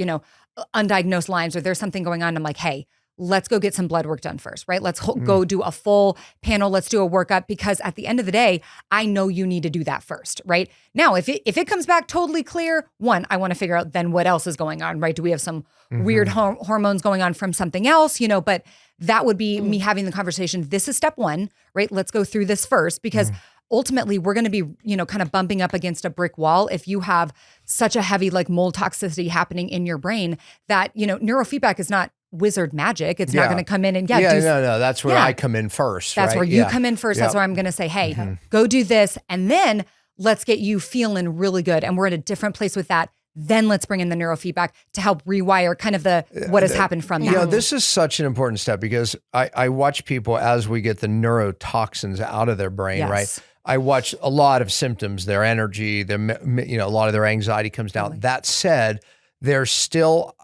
A: undiagnosed Lyme's, or there's something going on, I'm like, hey, let's go get some blood work done first, right? Let's go do a full panel. Let's do a workup, because at the end of the day, I know you need to do that first, right? Now, if it comes back totally clear, one, I want to figure out then what else is going on, right? Do we have some weird hormones going on from something else, but that would be me having the conversation. This is step one, right? Let's go through this first, because ultimately we're going to be, kind of bumping up against a brick wall if you have such a heavy like mold toxicity happening in your brain that, neurofeedback is not wizard magic. It's not going to come in and
B: no. That's where I come in first.
A: That's
B: right?
A: where you come in first. That's where I'm going to say, hey, go do this. And then let's get you feeling really good. And we're at a different place with that. Then let's bring in the neurofeedback to help rewire kind of what has happened from that.
B: This is such an important step, because I watch people as we get the neurotoxins out of their brain, right? I watch a lot of symptoms, their energy, a lot of their anxiety comes down. Really? That said, they're still,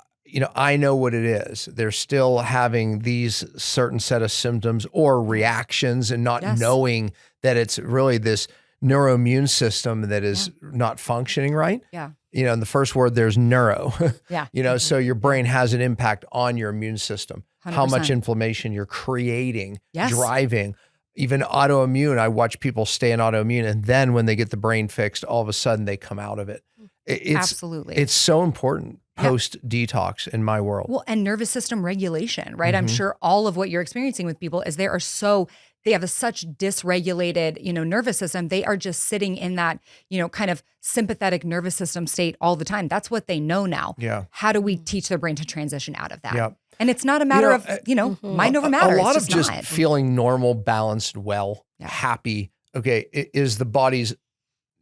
B: I know what it is. They're still having these certain set of symptoms or reactions and not knowing that it's really this neuroimmune system that is not functioning right.
A: Yeah.
B: In the first word, there's neuro.
A: Yeah.
B: So your brain has an impact on your immune system,
A: 100%.
B: How much inflammation you're creating,
A: Yes.
B: driving. Even autoimmune, I watch people stay in autoimmune, and then when they get the brain fixed, all of a sudden they come out of it.
A: Absolutely.
B: It's so important post-detox in my world.
A: Well, and nervous system regulation, right? I'm sure all of what you're experiencing with people is they have such dysregulated, nervous system. They are just sitting in that, kind of sympathetic nervous system state all the time. That's what they know now.
B: Yeah.
A: How do we teach their brain to transition out of that?
B: Yeah.
A: And it's not a matter of, mind over matter.
B: A lot
A: it's
B: of just
A: not.
B: feeling normal, balanced, well, happy. Okay, is the body's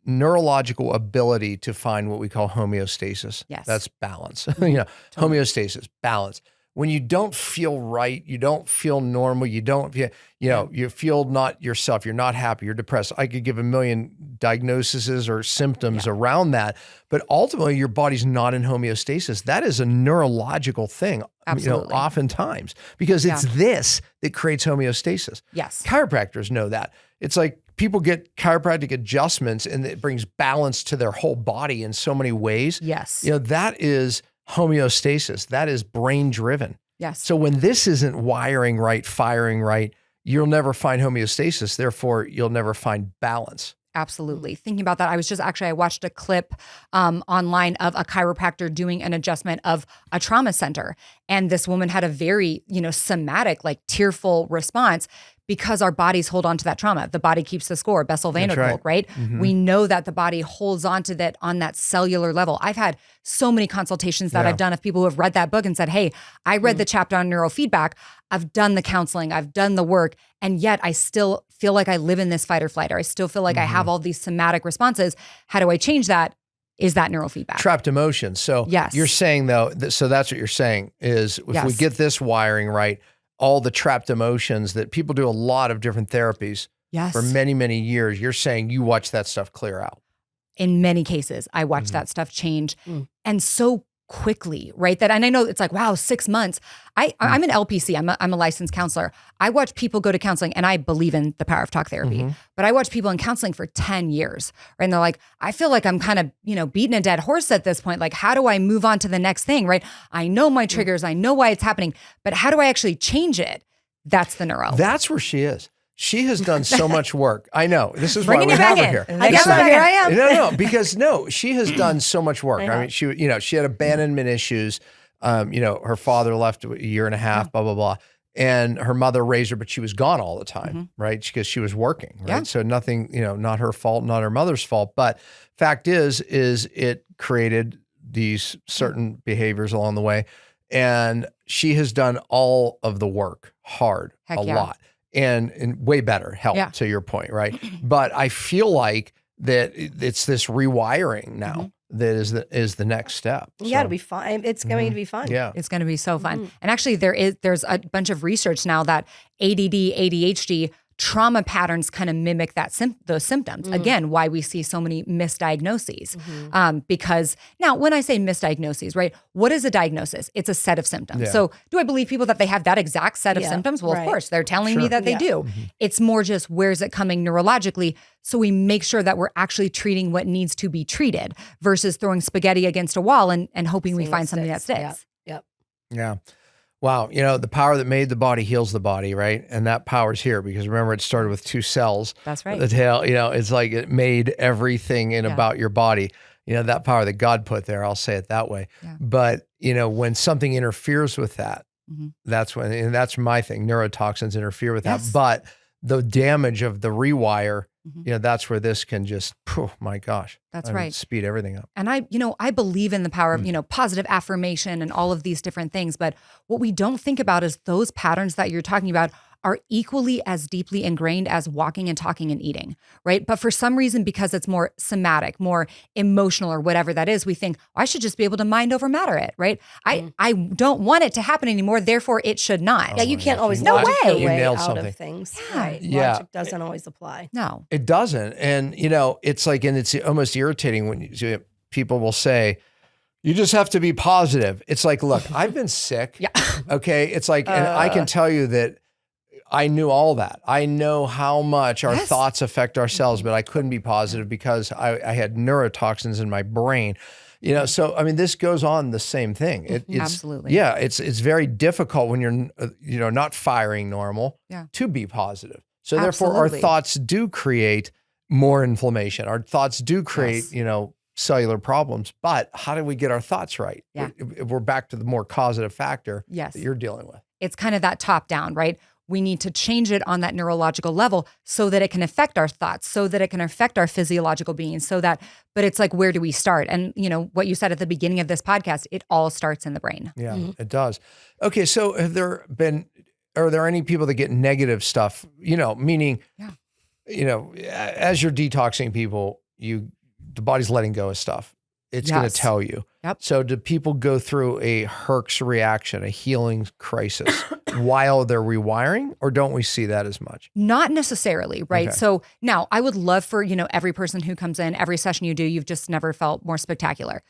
B: neurological ability to find what we call homeostasis.
A: Yes.
B: That's balance. Homeostasis, balance. When you don't feel right, you don't feel normal, you feel not yourself, you're not happy, you're depressed. I could give a million diagnoses or symptoms around that, but ultimately your body's not in homeostasis. That is a neurological thing.
A: Absolutely.
B: Oftentimes, because it's this that creates homeostasis.
A: Yes.
B: Chiropractors know that. It's like people get chiropractic adjustments and it brings balance to their whole body in so many ways.
A: Yes.
B: That is homeostasis. That is brain driven.
A: Yes.
B: So when this isn't wiring right, firing right, you'll never find homeostasis. Therefore, you'll never find balance.
A: Absolutely. Thinking about that, I watched a clip online of a chiropractor doing an adjustment of a trauma center. And this woman had a very, somatic, like tearful response because our bodies hold on to that trauma. The body keeps the score, Bessel van der Kolk, right? Mm-hmm. We know that the body holds on to that on that cellular level. I've had so many consultations that I've done of people who have read that book and said, hey, I read the chapter on neurofeedback. I've done the counseling, I've done the work, and yet I still feel like I live in this fight or flight, or I still feel like I have all these somatic responses. How do I change that? Is that neurofeedback?
B: Trapped emotions. So you're saying though, so that's what you're saying is if we get this wiring right, all the trapped emotions that people do a lot of different therapies for many, many years, you're saying you watch that stuff clear out.
A: In many cases, I watch that stuff change and so quickly, right? And I know it's like, wow, 6 months. I'm an LPC. I'm a licensed counselor. I watch people go to counseling, and I believe in the power of talk therapy, but I watch people in counseling for 10 years, right? And they're like, I feel like I'm kind of, beating a dead horse at this point. Like, how do I move on to the next thing, right? I know my triggers. I know why it's happening, but how do I actually change it? That's the neuro.
B: That's where she is. She has done so much work. I know. This is why we
A: Bringing
B: have her
A: in.
B: here.
A: I guess here I am.
B: No, because she has done so much work. I mean, she had abandonment issues. Her father left a year and a half, blah, blah, blah. And her mother raised her, but she was gone all the time, right? Because she was working, right? Yeah. So nothing, not her fault, not her mother's fault. But fact is it created these certain behaviors along the way. And she has done all of the work hard, lot. And way better help to your point, right? But I feel like that it's this rewiring now that is the next step.
C: Yeah, it'll be fun. It's going to be fun.
B: Yeah,
A: it's going to be so fun. And actually, there's a bunch of research now that ADD, ADHD trauma patterns kind of mimic those symptoms. Again, why we see so many misdiagnoses. Because now when I say misdiagnoses, right, what is a diagnosis? It's a set of symptoms.
B: Yeah.
A: So do I believe people that they have that exact set of symptoms? Well, of course, they're telling me that they do. It's more just where's it coming neurologically, so we make sure that we're actually treating what needs to be treated versus throwing spaghetti against a wall and hoping we find something that sticks.
B: Yeah. Wow. The power that made the body heals the body, right? And that power's here because remember, it started with 2 cells.
A: That's right.
B: The tail, it's like it made everything about your body. That power that God put there, I'll say it that way.
A: Yeah.
B: But, when something interferes with that, that's when, and that's my thing, neurotoxins interfere with that. But the damage of the rewire, that's where this can just, my gosh.
A: That's right.
B: Speed everything up.
A: And I believe in the power of, positive affirmation and all of these different things. But what we don't think about is those patterns that you're talking about are equally as deeply ingrained as walking and talking and eating, right? But for some reason, because it's more somatic, more emotional or whatever that is, we think, I should just be able to mind over matter it, right? I don't want it to happen anymore, therefore it should not.
C: Yeah, you can't always
A: No
C: logic
A: way.
C: your
B: You
C: way
B: nailed
C: out
B: something.
C: of things.
A: Yeah.
C: Right.
B: Yeah.
C: Logic doesn't always apply.
A: No.
B: It doesn't. And, it's like, and it's almost irritating when people will say, you just have to be positive. It's like, look, I've been sick.
A: Yeah.
B: Okay. It's like, and I can tell you that I knew all that. I know how much our thoughts affect ourselves, but I couldn't be positive because I had neurotoxins in my brain. So I mean, this goes on the same thing. It's
A: Absolutely.
B: Yeah, it's very difficult when you're not firing normal to be positive. So therefore, our
A: Absolutely.
B: thoughts do create more inflammation. Our thoughts do create cellular problems. But how do we get our thoughts right?
A: Yeah.
B: We're back to the more causative factor
A: Yes.
B: that you're dealing with.
A: It's kind of that top down, right? We need to change it on that neurological level so that it can affect our thoughts, so that it can affect our physiological being, but it's like, where do we start? And what you said at the beginning of this podcast, it all starts in the brain.
B: Yeah, it does. Okay. So are there any people that get negative stuff, meaning, as you're detoxing people, the body's letting go of stuff. It's going to tell you.
A: Yep.
B: So do people go through a Herx reaction, a healing crisis while they're rewiring, or don't we see that as much?
A: Not necessarily, right?
B: Okay.
A: So now I would love for, every person who comes in, every session you do, you've just never felt more spectacular.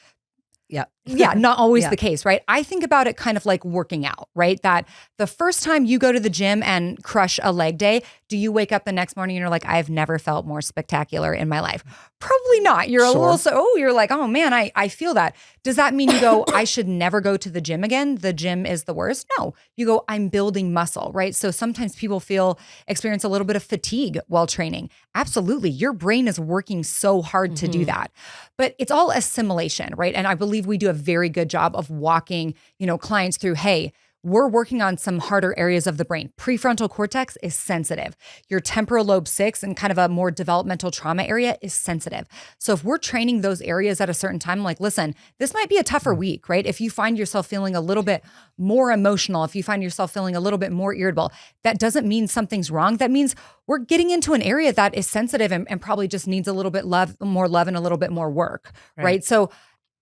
C: Yeah.
A: Yeah, not always the case, right? I think about it kind of like working out, right? That the first time you go to the gym and crush a leg day, do you wake up the next morning and you're like, I've never felt more spectacular in my life? Probably not. You're a little, you're like, oh man, I feel that. Does that mean you go, I should never go to the gym again? The gym is the worst? No, you go, I'm building muscle, right? So sometimes people experience a little bit of fatigue while training. Absolutely. Your brain is working so hard to do that, but it's all assimilation, right? And I believe we do a very good job of walking, clients through, hey, we're working on some harder areas of the brain. Prefrontal cortex is sensitive. Your temporal lobe 6 and kind of a more developmental trauma area is sensitive. So if we're training those areas at a certain time, like, listen, this might be a tougher week, right? If you find yourself feeling a little bit more emotional, if you find yourself feeling a little bit more irritable, that doesn't mean something's wrong. That means we're getting into an area that is sensitive and probably just needs a little bit more love and a little bit more work, right? So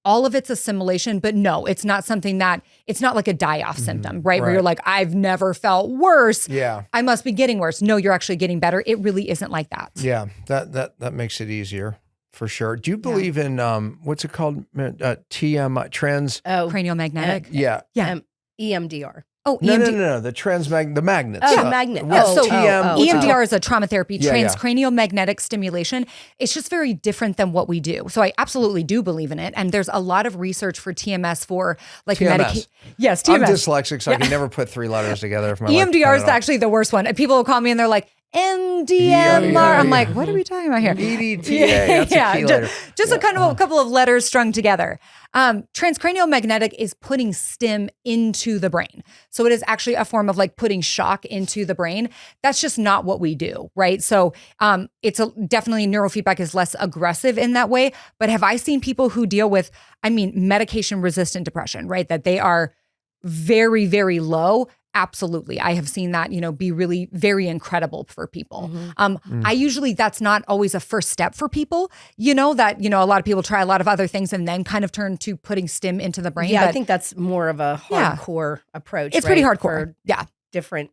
A: all of it's assimilation, but no, it's not something it's not like a die-off symptom, right? Where you're like, I've never felt worse.
B: Yeah.
A: I must be getting worse. No, you're actually getting better. It really isn't like that.
B: Yeah, that makes it easier for sure. Do you believe in, what's it called? TM,
A: Cranial magnetic.
B: Yeah.
C: EMDR.
A: Oh,
B: No,
A: EMD.
B: the magnets.
C: Oh, magnet.
A: EMDR is a trauma therapy,
B: Yeah,
A: transcranial magnetic stimulation. It's just very different than what we do. So I absolutely do believe in it. And there's a lot of research for TMS for like
B: TMS.
A: Yes, TMS.
B: I'm dyslexic, so I can never put 3 letters together. If my life
A: EMDR is
B: depended on it.
A: actually the worst one. And people will call me and they're like, MDMR. I'm like, what are we talking about here?
B: EDTA, that's a key letter.
A: Just a kind of a couple of letters strung together. Transcranial magnetic is putting stim into the brain. So it is actually a form of like putting shock into the brain. That's just not what we do, right? So it's definitely neurofeedback is less aggressive in that way. But have I seen people who deal with, medication resistant depression, right? That they are very, very low. Absolutely. I have seen that, be really very incredible for people. I usually, that's not always a first step for people, a lot of people try a lot of other things and then kind of turn to putting stim into the brain.
C: Yeah,
A: but
C: I think that's more of a hardcore approach.
A: it's pretty hardcore. Yeah.
C: different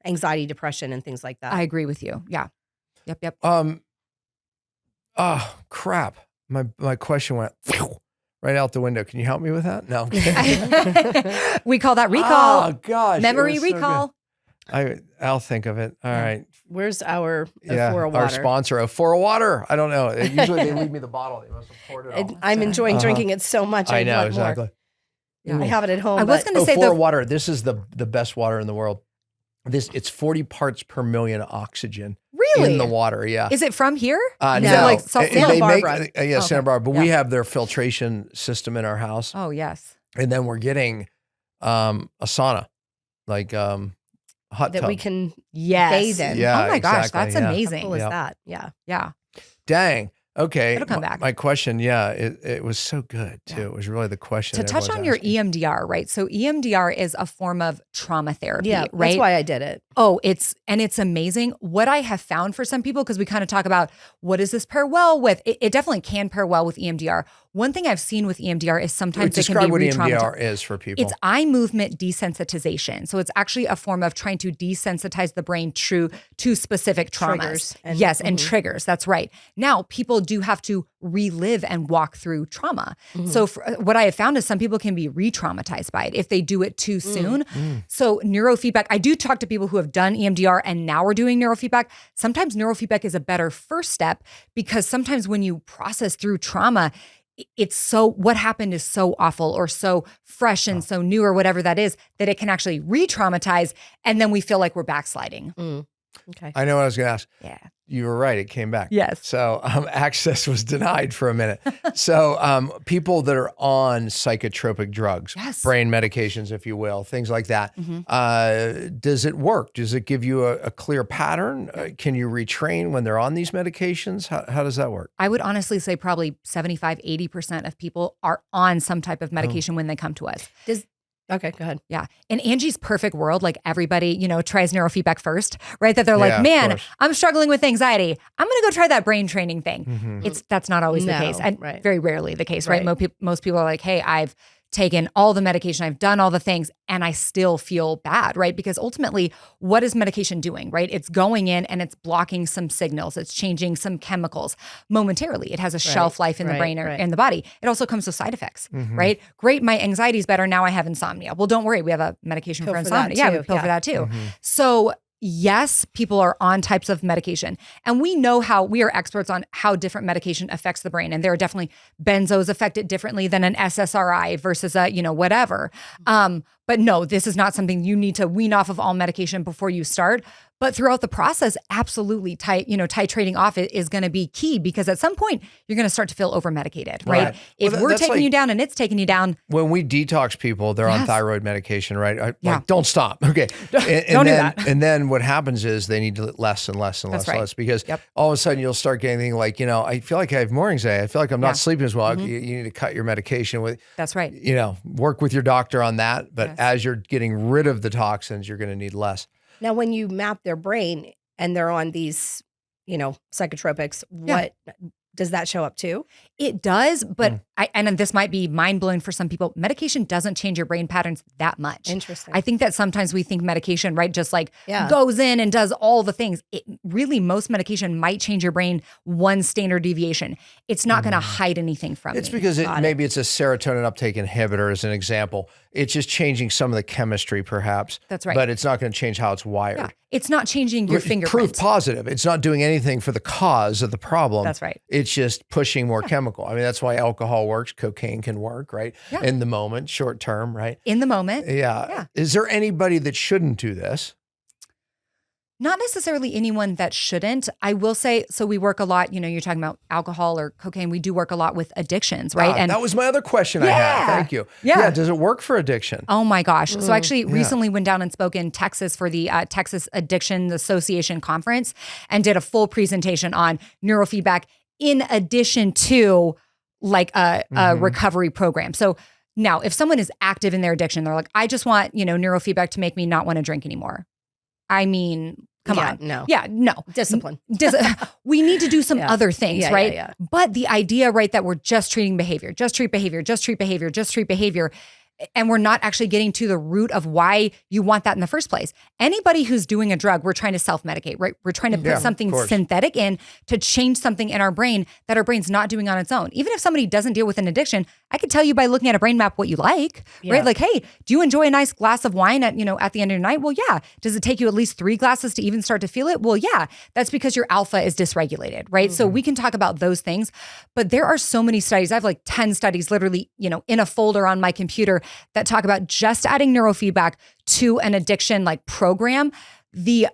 C: anxiety, depression, and things like that.
A: I agree with you. Yeah. Yep.
B: Oh, crap. My question went right out the window. Can you help me with that? No. I'm kidding.
A: We call that recall.
B: Oh, gosh.
A: Memory recall.
B: I'll think of it. All right.
C: Where's our Aphora water?
B: Our sponsor, Aphora water. I don't know. Usually they leave me the bottle. They must have poured it all.
C: I'm enjoying drinking it so much.
B: I know,
C: want
B: exactly.
C: More. I have it at home.
A: I was going to say
B: Aphora water. This is the best water in the world. It's 40 parts per million oxygen.
A: Really?
B: In the water, yeah.
A: Is it from here?
B: No.
A: Like
C: Santa Barbara?
B: Santa Barbara. But we have their filtration system in our house.
A: Oh, yes.
B: And then we're getting a sauna, like hot
C: that
B: tub.
C: we can
A: Yes.
C: bathe in.
B: Yeah,
A: Oh my gosh,
B: exactly,
A: that's
B: yeah.
A: amazing.
C: How cool is that? Yeah.
A: Yeah.
B: Dang. Okay.
A: It'll come back.
B: My question, it was so good too.
A: Yeah.
B: It was really the question.
A: To touch on your EMDR, right? So EMDR is a form of trauma therapy,
C: Yeah,
A: right?
C: that's why I did it.
A: Oh, it's amazing. What I have found for some people, because we kind of talk about what does this pair well with, it definitely can pair well with EMDR. One thing I've seen with EMDR is sometimes it can be
B: describe what
A: re-traumatizing.
B: EMDR is for people.
A: It's eye movement desensitization. So it's actually a form of trying to desensitize the brain to specific traumas.
C: Triggers
A: And triggers. That's right. Now, people do have to relive and walk through trauma. So what I have found is some people can be re-traumatized by it if they do it too soon. So neurofeedback, I do talk to people who have done EMDR and now we're doing neurofeedback. Sometimes neurofeedback is a better first step because sometimes when you process through trauma, it's so, what happened is so awful or so fresh and so new or whatever that is, that it can actually re-traumatize and then we feel like we're backsliding.
C: Okay.
B: I know what I was going to ask.
A: Yeah.
B: You were right. It came back.
A: Yes.
B: So access was denied for a minute. So people that are on psychotropic drugs,
A: Yes.
B: brain medications, if you will, things like that, does it work? Does it give you a clear pattern? Can you retrain when they're on these medications? How does that work?
A: I would honestly say probably 75, 80% of people are on some type of medication when they come to us.
C: Okay, go ahead.
A: Yeah. In Angie's perfect world, like everybody, tries neurofeedback first, right? That they're
B: Yeah,
A: like,
B: of
A: man,
B: course.
A: I'm struggling with anxiety. I'm going to go try that brain training thing. That's not always the
C: No,
A: case. And
C: right.
A: very rarely the case, right?
C: Right.
A: Most people are like, hey, I've taken all the medication, I've done all the things, and I still feel bad, right? Because ultimately, what is medication doing, right? It's going in and it's blocking some signals. It's changing some chemicals momentarily. It has a shelf life in the brain or in the body. It also comes with side effects, right? Great, my anxiety is better. Now I have insomnia. Well, don't worry. We have a medication for insomnia. Yeah, we pill for that too. So yes, people are on types of medication. And we know we are experts on how different medication affects the brain. And there are definitely benzos affect it differently than an SSRI versus a, whatever. But no, this is not something you need to wean off of all medication before you start. But throughout the process, absolutely, titrating off it is going to be key because at some point you're going to start to feel over-medicated, right? If we're taking you down and it's taking you down.
B: When we detox people, they're on thyroid medication, right? Like, don't stop. Okay. And
A: Don't do that.
B: And then what happens is they need less and less and less and less because all of a sudden you'll start getting like, I feel like I have more anxiety. I feel like I'm not sleeping as well. You need to cut your medication with.
A: That's right.
B: Work with your doctor on that. But as you're getting rid of the toxins, you're going to need less.
C: Now, when you map their brain and they're on these, psychotropics, what does that show up too?
A: It does, but and this might be mind-blowing for some people, medication doesn't change your brain patterns that much.
C: Interesting.
A: I think that sometimes we think medication, right, just like goes in and does all the things. Most medication might change your brain one standard deviation. It's not going to hide anything from
B: It's
A: you.
B: because maybe it's a serotonin uptake inhibitor as an example. It's just changing some of the chemistry perhaps.
A: That's right.
B: But it's not going to change how it's wired.
A: Yeah. It's not changing your fingerprint.
B: Proof positive. It's not doing anything for the cause of the problem.
A: That's right.
B: It's just pushing more chemical. I mean, that's why alcohol works. Cocaine can work, right?
A: Yeah.
B: In the moment, short term, right?
A: In the moment.
B: Yeah. Is there anybody that shouldn't do this?
A: Not necessarily anyone that shouldn't. I will say, so we work a lot, you're talking about alcohol or cocaine. We do work a lot with addictions, right?
B: And that was my other question I had. Thank you.
A: Yeah.
B: Does it work for addiction?
A: Oh my gosh. So I actually recently went down and spoke in Texas for the Texas Addiction Association conference and did a full presentation on neurofeedback in addition to like a recovery program. So now if someone is active in their addiction, they're like, I just want, neurofeedback to make me not want to drink anymore. I mean, come on.
C: No.
A: Yeah, no.
C: Discipline.
A: We need to do some other things, right?
C: Yeah.
A: But the idea, right, that we're just treating behavior, just treat behavior, just treat behavior, just treat behavior, and we're not actually getting to the root of why you want that in the first place. Anybody who's doing a drug, we're trying to self-medicate, right? We're trying to put something synthetic in to change something in our brain that our brain's not doing on its own. Even if somebody doesn't deal with an addiction, I could tell you by looking at a brain map what you like, right? Like, hey, do you enjoy a nice glass of wine at the end of the night? Well, yeah. Does it take you at least 3 glasses to even start to feel it? Well, yeah. That's because your alpha is dysregulated, right? So we can talk about those things, but there are so many studies. I have like 10 studies literally, in a folder on my computer that talk about just adding neurofeedback to an addiction like program. The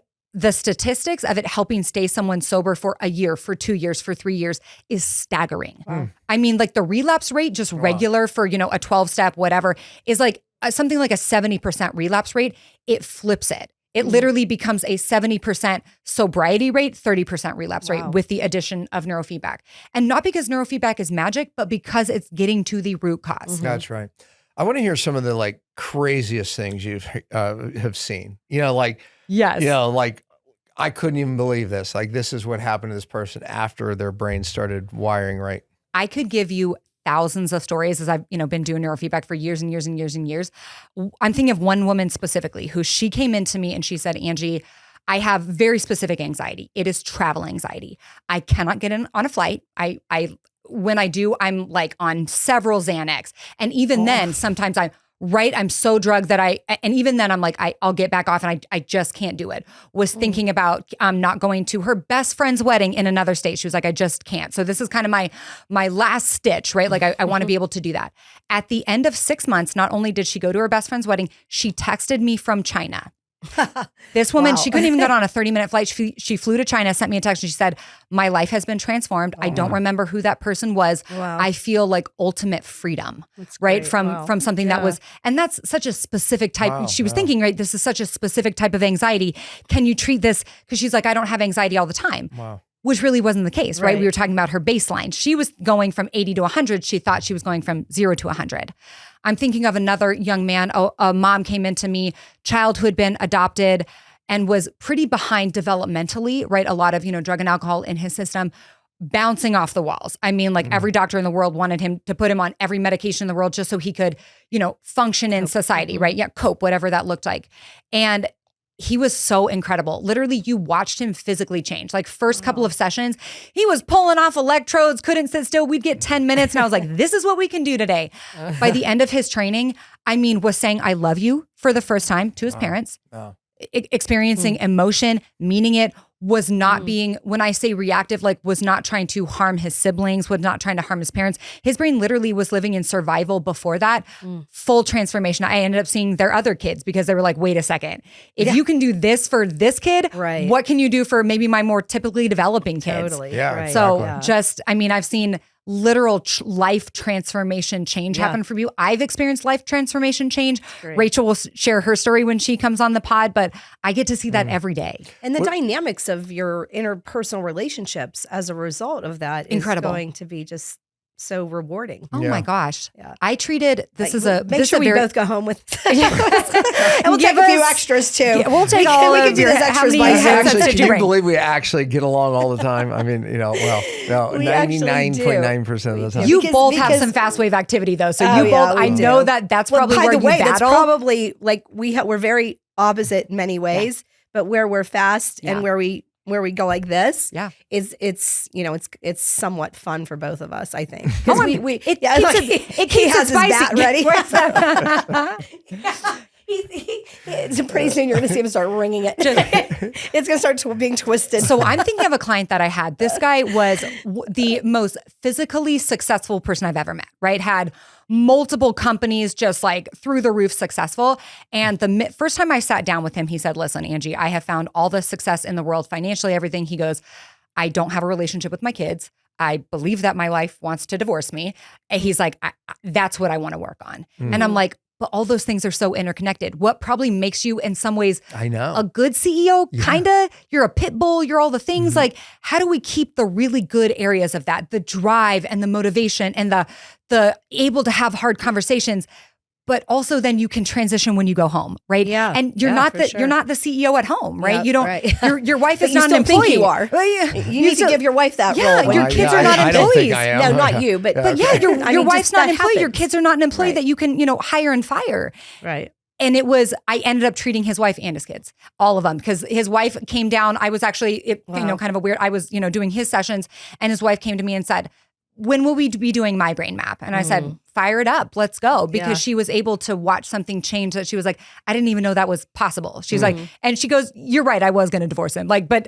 A: statistics of it helping stay someone sober for a year, for 2 years, for 3 years is staggering. Wow. I mean, like the relapse rate, just regular for, a 12-step, whatever, is like something like a 70% relapse rate. It flips it. It literally becomes a 70% sobriety rate, 30% relapse rate with the addition of neurofeedback. And not because neurofeedback is magic, but because it's getting to the root cause.
B: That's right. I want to hear some of the like craziest things you have seen.
A: Yes.
B: Like I couldn't even believe this. Like this is what happened to this person after their brain started wiring right.
A: I could give you thousands of stories as I've, been doing neurofeedback for years and years and years and years. I'm thinking of one woman specifically who she came into me and she said, Angie, I have very specific anxiety. It is travel anxiety. I cannot get in on a flight. When I do, I'm like on several Xanax. And even then, sometimes I'm so drugged that and even then I'm like, I'll get back off and I just can't do it. Was thinking about not going to her best friend's wedding in another state. She was like, I just can't. So this is kind of my last stitch, right? Like I want to be able to do that. At the end of 6 months, not only did she go to her best friend's wedding, she texted me from China. This woman, she couldn't even get on a 30-minute flight. She flew to China, sent me a text, and she said, my life has been transformed. I don't remember who that person was. I feel like ultimate freedom, right? From something that was, and that's such a specific type. She was thinking, right, this is such a specific type of anxiety. Can you treat this? Because she's like, I don't have anxiety all the time. Wow. Which really wasn't the case, right? We were talking about her baseline. She was going from 80 to 100. She thought she was going from 0 to 100. I'm thinking of another young man. A mom came into me, child who had been adopted and was pretty behind developmentally, right? A lot of, drug and alcohol in his system, bouncing off the walls. I mean, like every doctor in the world wanted him to put him on every medication in the world just so he could, function in society, right? Yeah, cope, whatever that looked like. And he was so incredible. Literally, you watched him physically change. Like first couple of sessions, he was pulling off electrodes, couldn't sit still. We'd get 10 minutes. And I was like, this is what we can do today. By the end of his training, was saying, I love you for the first time to his parents, experiencing emotion, meaning it, was not being, when I say reactive, like was not trying to harm his siblings, was not trying to harm his parents. His brain literally was living in survival before that. Full transformation. I ended up seeing their other kids because they were like, wait a second. If you can do this for this kid, what can you do for maybe my more typically developing kids?
C: Totally.
B: Yeah.
C: Right.
A: So I've seen literal life transformation change happen for you. I've experienced life transformation change. Great. Rachel will share her story when she comes on the pod, but I get to see that every day.
C: And the dynamics of your interpersonal relationships as a result of that is going to be just so rewarding.
A: Oh my gosh. Yeah. I treated, this is
C: make sure we both go home with, and we'll take a few extras too.
A: Yeah, we'll take all of your extras.
B: Can you believe we actually get along all the time? I mean, 99.9% of the time.
A: You both have some fast wave activity though. So I know that's probably where you battle.
C: That's probably like we're very opposite in many ways, but where we're fast and where we go like this, it's somewhat fun for both of us, I think. It keeps it spicy. His bat ready. It's pretty soon you're going to see him start ringing it. It's going to start being twisted.
A: So I'm thinking of a client that I had. This guy was the most physically successful person I've ever met, right? Had multiple companies just like through the roof successful. And the first time I sat down with him, he said, listen, Angie, I have found all the success in the world, financially, everything. He goes, I don't have a relationship with my kids. I believe that my wife wants to divorce me. And he's like, that's what I want to work on. And I'm like, but all those things are so interconnected. What probably makes you in some ways a good CEO, kind of, you're a pit bull, you're all the things. Like, how do we keep the really good areas of that, the drive and the motivation and the able to have hard conversations, but also then you can transition when you go home, right?
C: Yeah.
A: And you're not the CEO at home, right?
C: Yep,
A: you don't,
C: right.
A: your wife is
C: you
A: not an
C: still
A: employee.
C: think you are. You need to give your wife that role.
A: Your kids are not
B: I
A: employees.
B: don't think I am.
C: No, not you, but
A: your wife's not an employee. Your kids are not an employee
C: Right.
A: that you can, hire and fire.
C: Right.
A: And I ended up treating his wife and his kids, all of them, because his wife came down. I was actually, kind of a weird, I was, doing his sessions, and his wife came to me and said, when will we be doing my brain map? And I said, fire it up. Let's go. Because she was able to watch something change that she was like, I didn't even know that was possible. She's like, and she goes, you're right. I was going to divorce him. But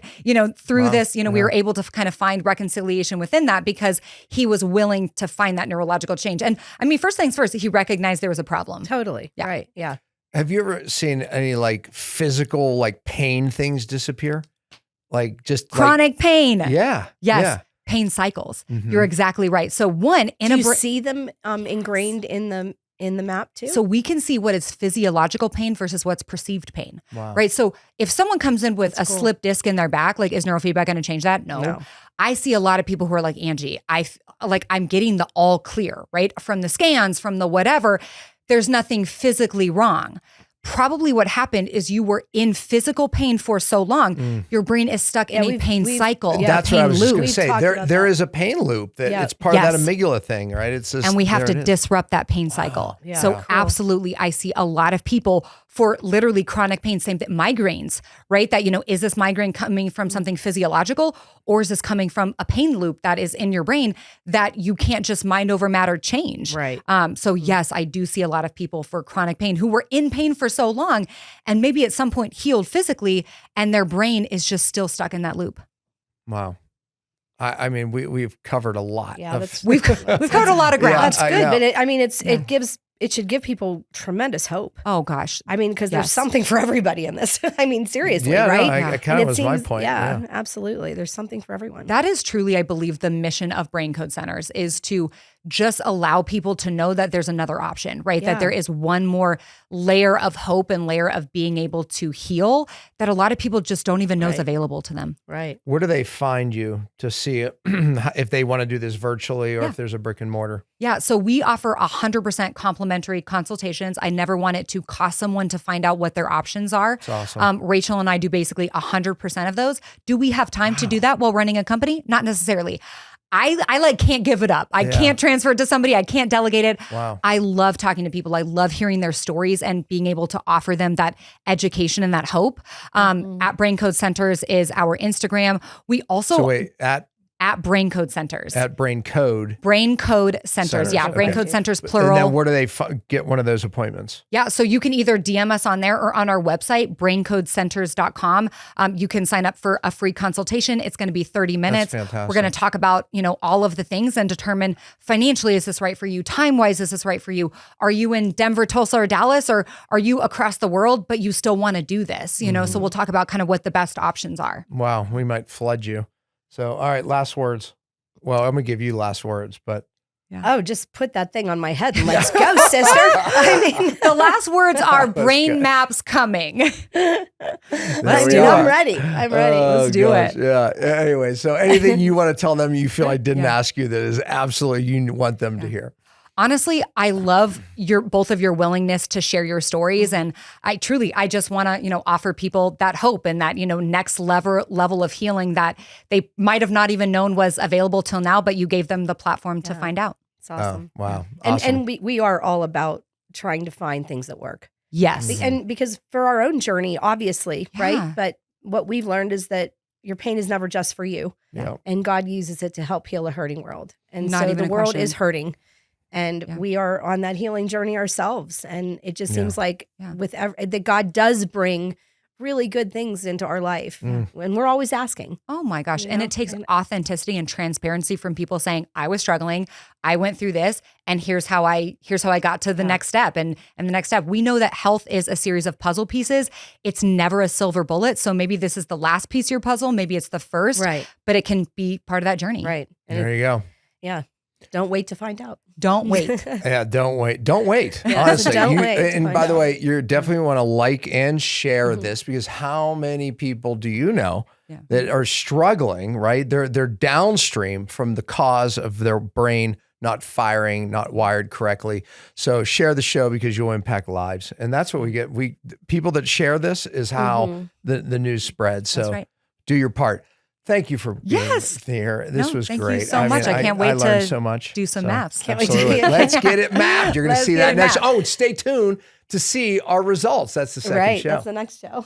A: through this, we were able to kind of find reconciliation within that because he was willing to find that neurological change. And I mean, first things first, he recognized there was a problem.
C: Totally.
A: Yeah.
C: Right. Yeah.
B: Have you ever seen any physical pain things disappear? Just
A: chronic pain.
B: Yeah.
A: Yes.
B: Yeah.
A: Pain cycles. You're exactly right. So do
C: you see them ingrained in the map too?
A: So we can see what is physiological pain versus what's perceived pain,
B: Wow.
A: right? So if someone comes in with slip disc in their back, is neurofeedback going to change that? No. I see a lot of people who are like, Angie, I'm getting the all clear, right? From the scans, from the whatever, there's nothing physically wrong. Probably what happened is you were in physical pain for so long, your brain is stuck in a pain cycle.
B: That's
A: pain
B: what I was just
A: loop.
B: going to say. There is a pain loop that it's part of that amygdala thing, right? It's just,
A: and we have to disrupt that pain cycle.
C: Yeah.
A: So
C: Cool.
A: absolutely, I see a lot of people for literally chronic pain, same thing, migraines, right? That, is this migraine coming from something physiological, or is this coming from a pain loop that is in your brain that you can't just mind over matter change?
C: Right.
A: So yes, I do see a lot of people for chronic pain who were in pain for so long and maybe at some point healed physically and their brain is just still stuck in that loop.
B: Wow. I mean, we've covered a lot.
C: Yeah,
A: we've covered a lot of ground.
C: That's good, but it should give people tremendous hope.
A: Oh gosh.
C: I mean, because there's something for everybody in this. I mean, seriously, right?
B: I kind of was my point.
C: Yeah, absolutely. There's something for everyone.
A: That is truly, I believe, the mission of Brain Code Centers is to just allow people to know that there's another option, right? That there is one more layer of hope and layer of being able to heal that a lot of people just don't even know is available to them.
C: Right.
B: Where do they find you to see it if they want to do this virtually or if there's a brick and mortar?
A: Yeah, so we offer 100% complimentary consultations. I never want it to cost someone to find out what their options are.
B: That's awesome.
A: Rachel and I do basically 100% of those. Do we have time to do that while running a company? Not necessarily. I can't give it up. I can't transfer it to somebody. I can't delegate it.
B: Wow.
A: I love talking to people. I love hearing their stories and being able to offer them that education and that hope. At Brain Code Centers is our Instagram. We also at Brain Code Centers.
B: At Brain Code.
A: Brain Code Centers. Yeah, Brain Code Centers, plural.
B: And then where do they get one of those appointments?
A: Yeah, so you can either DM us on there or on our website, braincodecenters.com. You can sign up for a free consultation. It's going to be 30 minutes.
B: That's fantastic.
A: We're going to talk about, all of the things and determine financially, is this right for you? Time-wise, is this right for you? Are you in Denver, Tulsa, or Dallas, or are you across the world, but you still want to do this? So we'll talk about kind of what the best options are.
B: Wow, we might flood you. So, all right, last words. Well, I'm going to give you last words, but.
C: Yeah. Oh, just put that thing on my head and let's go, sister. I mean,
A: the last words are brain maps coming.
C: Let's do it. I'm ready. Let's do it.
B: Yeah. Anyway, so anything you want to tell them you feel I didn't ask you that is absolutely you want them to hear?
A: Honestly, I love both of your willingness to share your stories. And I just want to, offer people that hope and that, next level of healing that they might have not even known was available till now, but you gave them the platform to find out.
C: It's awesome.
B: Oh, wow.
C: And we are all about trying to find things that work.
A: Yes.
C: And because for our own journey, obviously, right? But what we've learned is that your pain is never just for you.
B: Yeah.
C: And God uses it to help heal a hurting world. And
A: Not
C: so
A: even
C: the
A: a
C: world
A: question.
C: is hurting. And we are on that healing journey ourselves. And it just seems like that God does bring really good things into our life. And we're always asking.
A: Oh my gosh. And it takes authenticity and transparency from people saying, I was struggling, I went through this, and here's how I got to the next step. And the next step, we know that health is a series of puzzle pieces. It's never a silver bullet. So maybe this is the last piece of your puzzle, maybe it's the first, but it can be part of that journey.
C: Right. And
B: there you go.
C: Yeah. Don't wait to find out.
A: Don't wait.
B: Don't wait. Don't wait. Honestly.
C: Don't wait.
B: And by the way, you definitely want to like and share this because how many people do you know that are struggling, right? They're downstream from the cause of their brain not firing, not wired correctly. So share the show because you'll impact lives. And that's what we get. People that share this is how the news spreads. So do your part. Thank you for being here. This was great.
A: Thank you so much. I can't wait to
B: so much.
A: do some maps.
C: Can't wait to
B: Let's get it mapped. You're going to see that next. Oh, stay tuned to see our results. That's the second show.
C: That's the next show.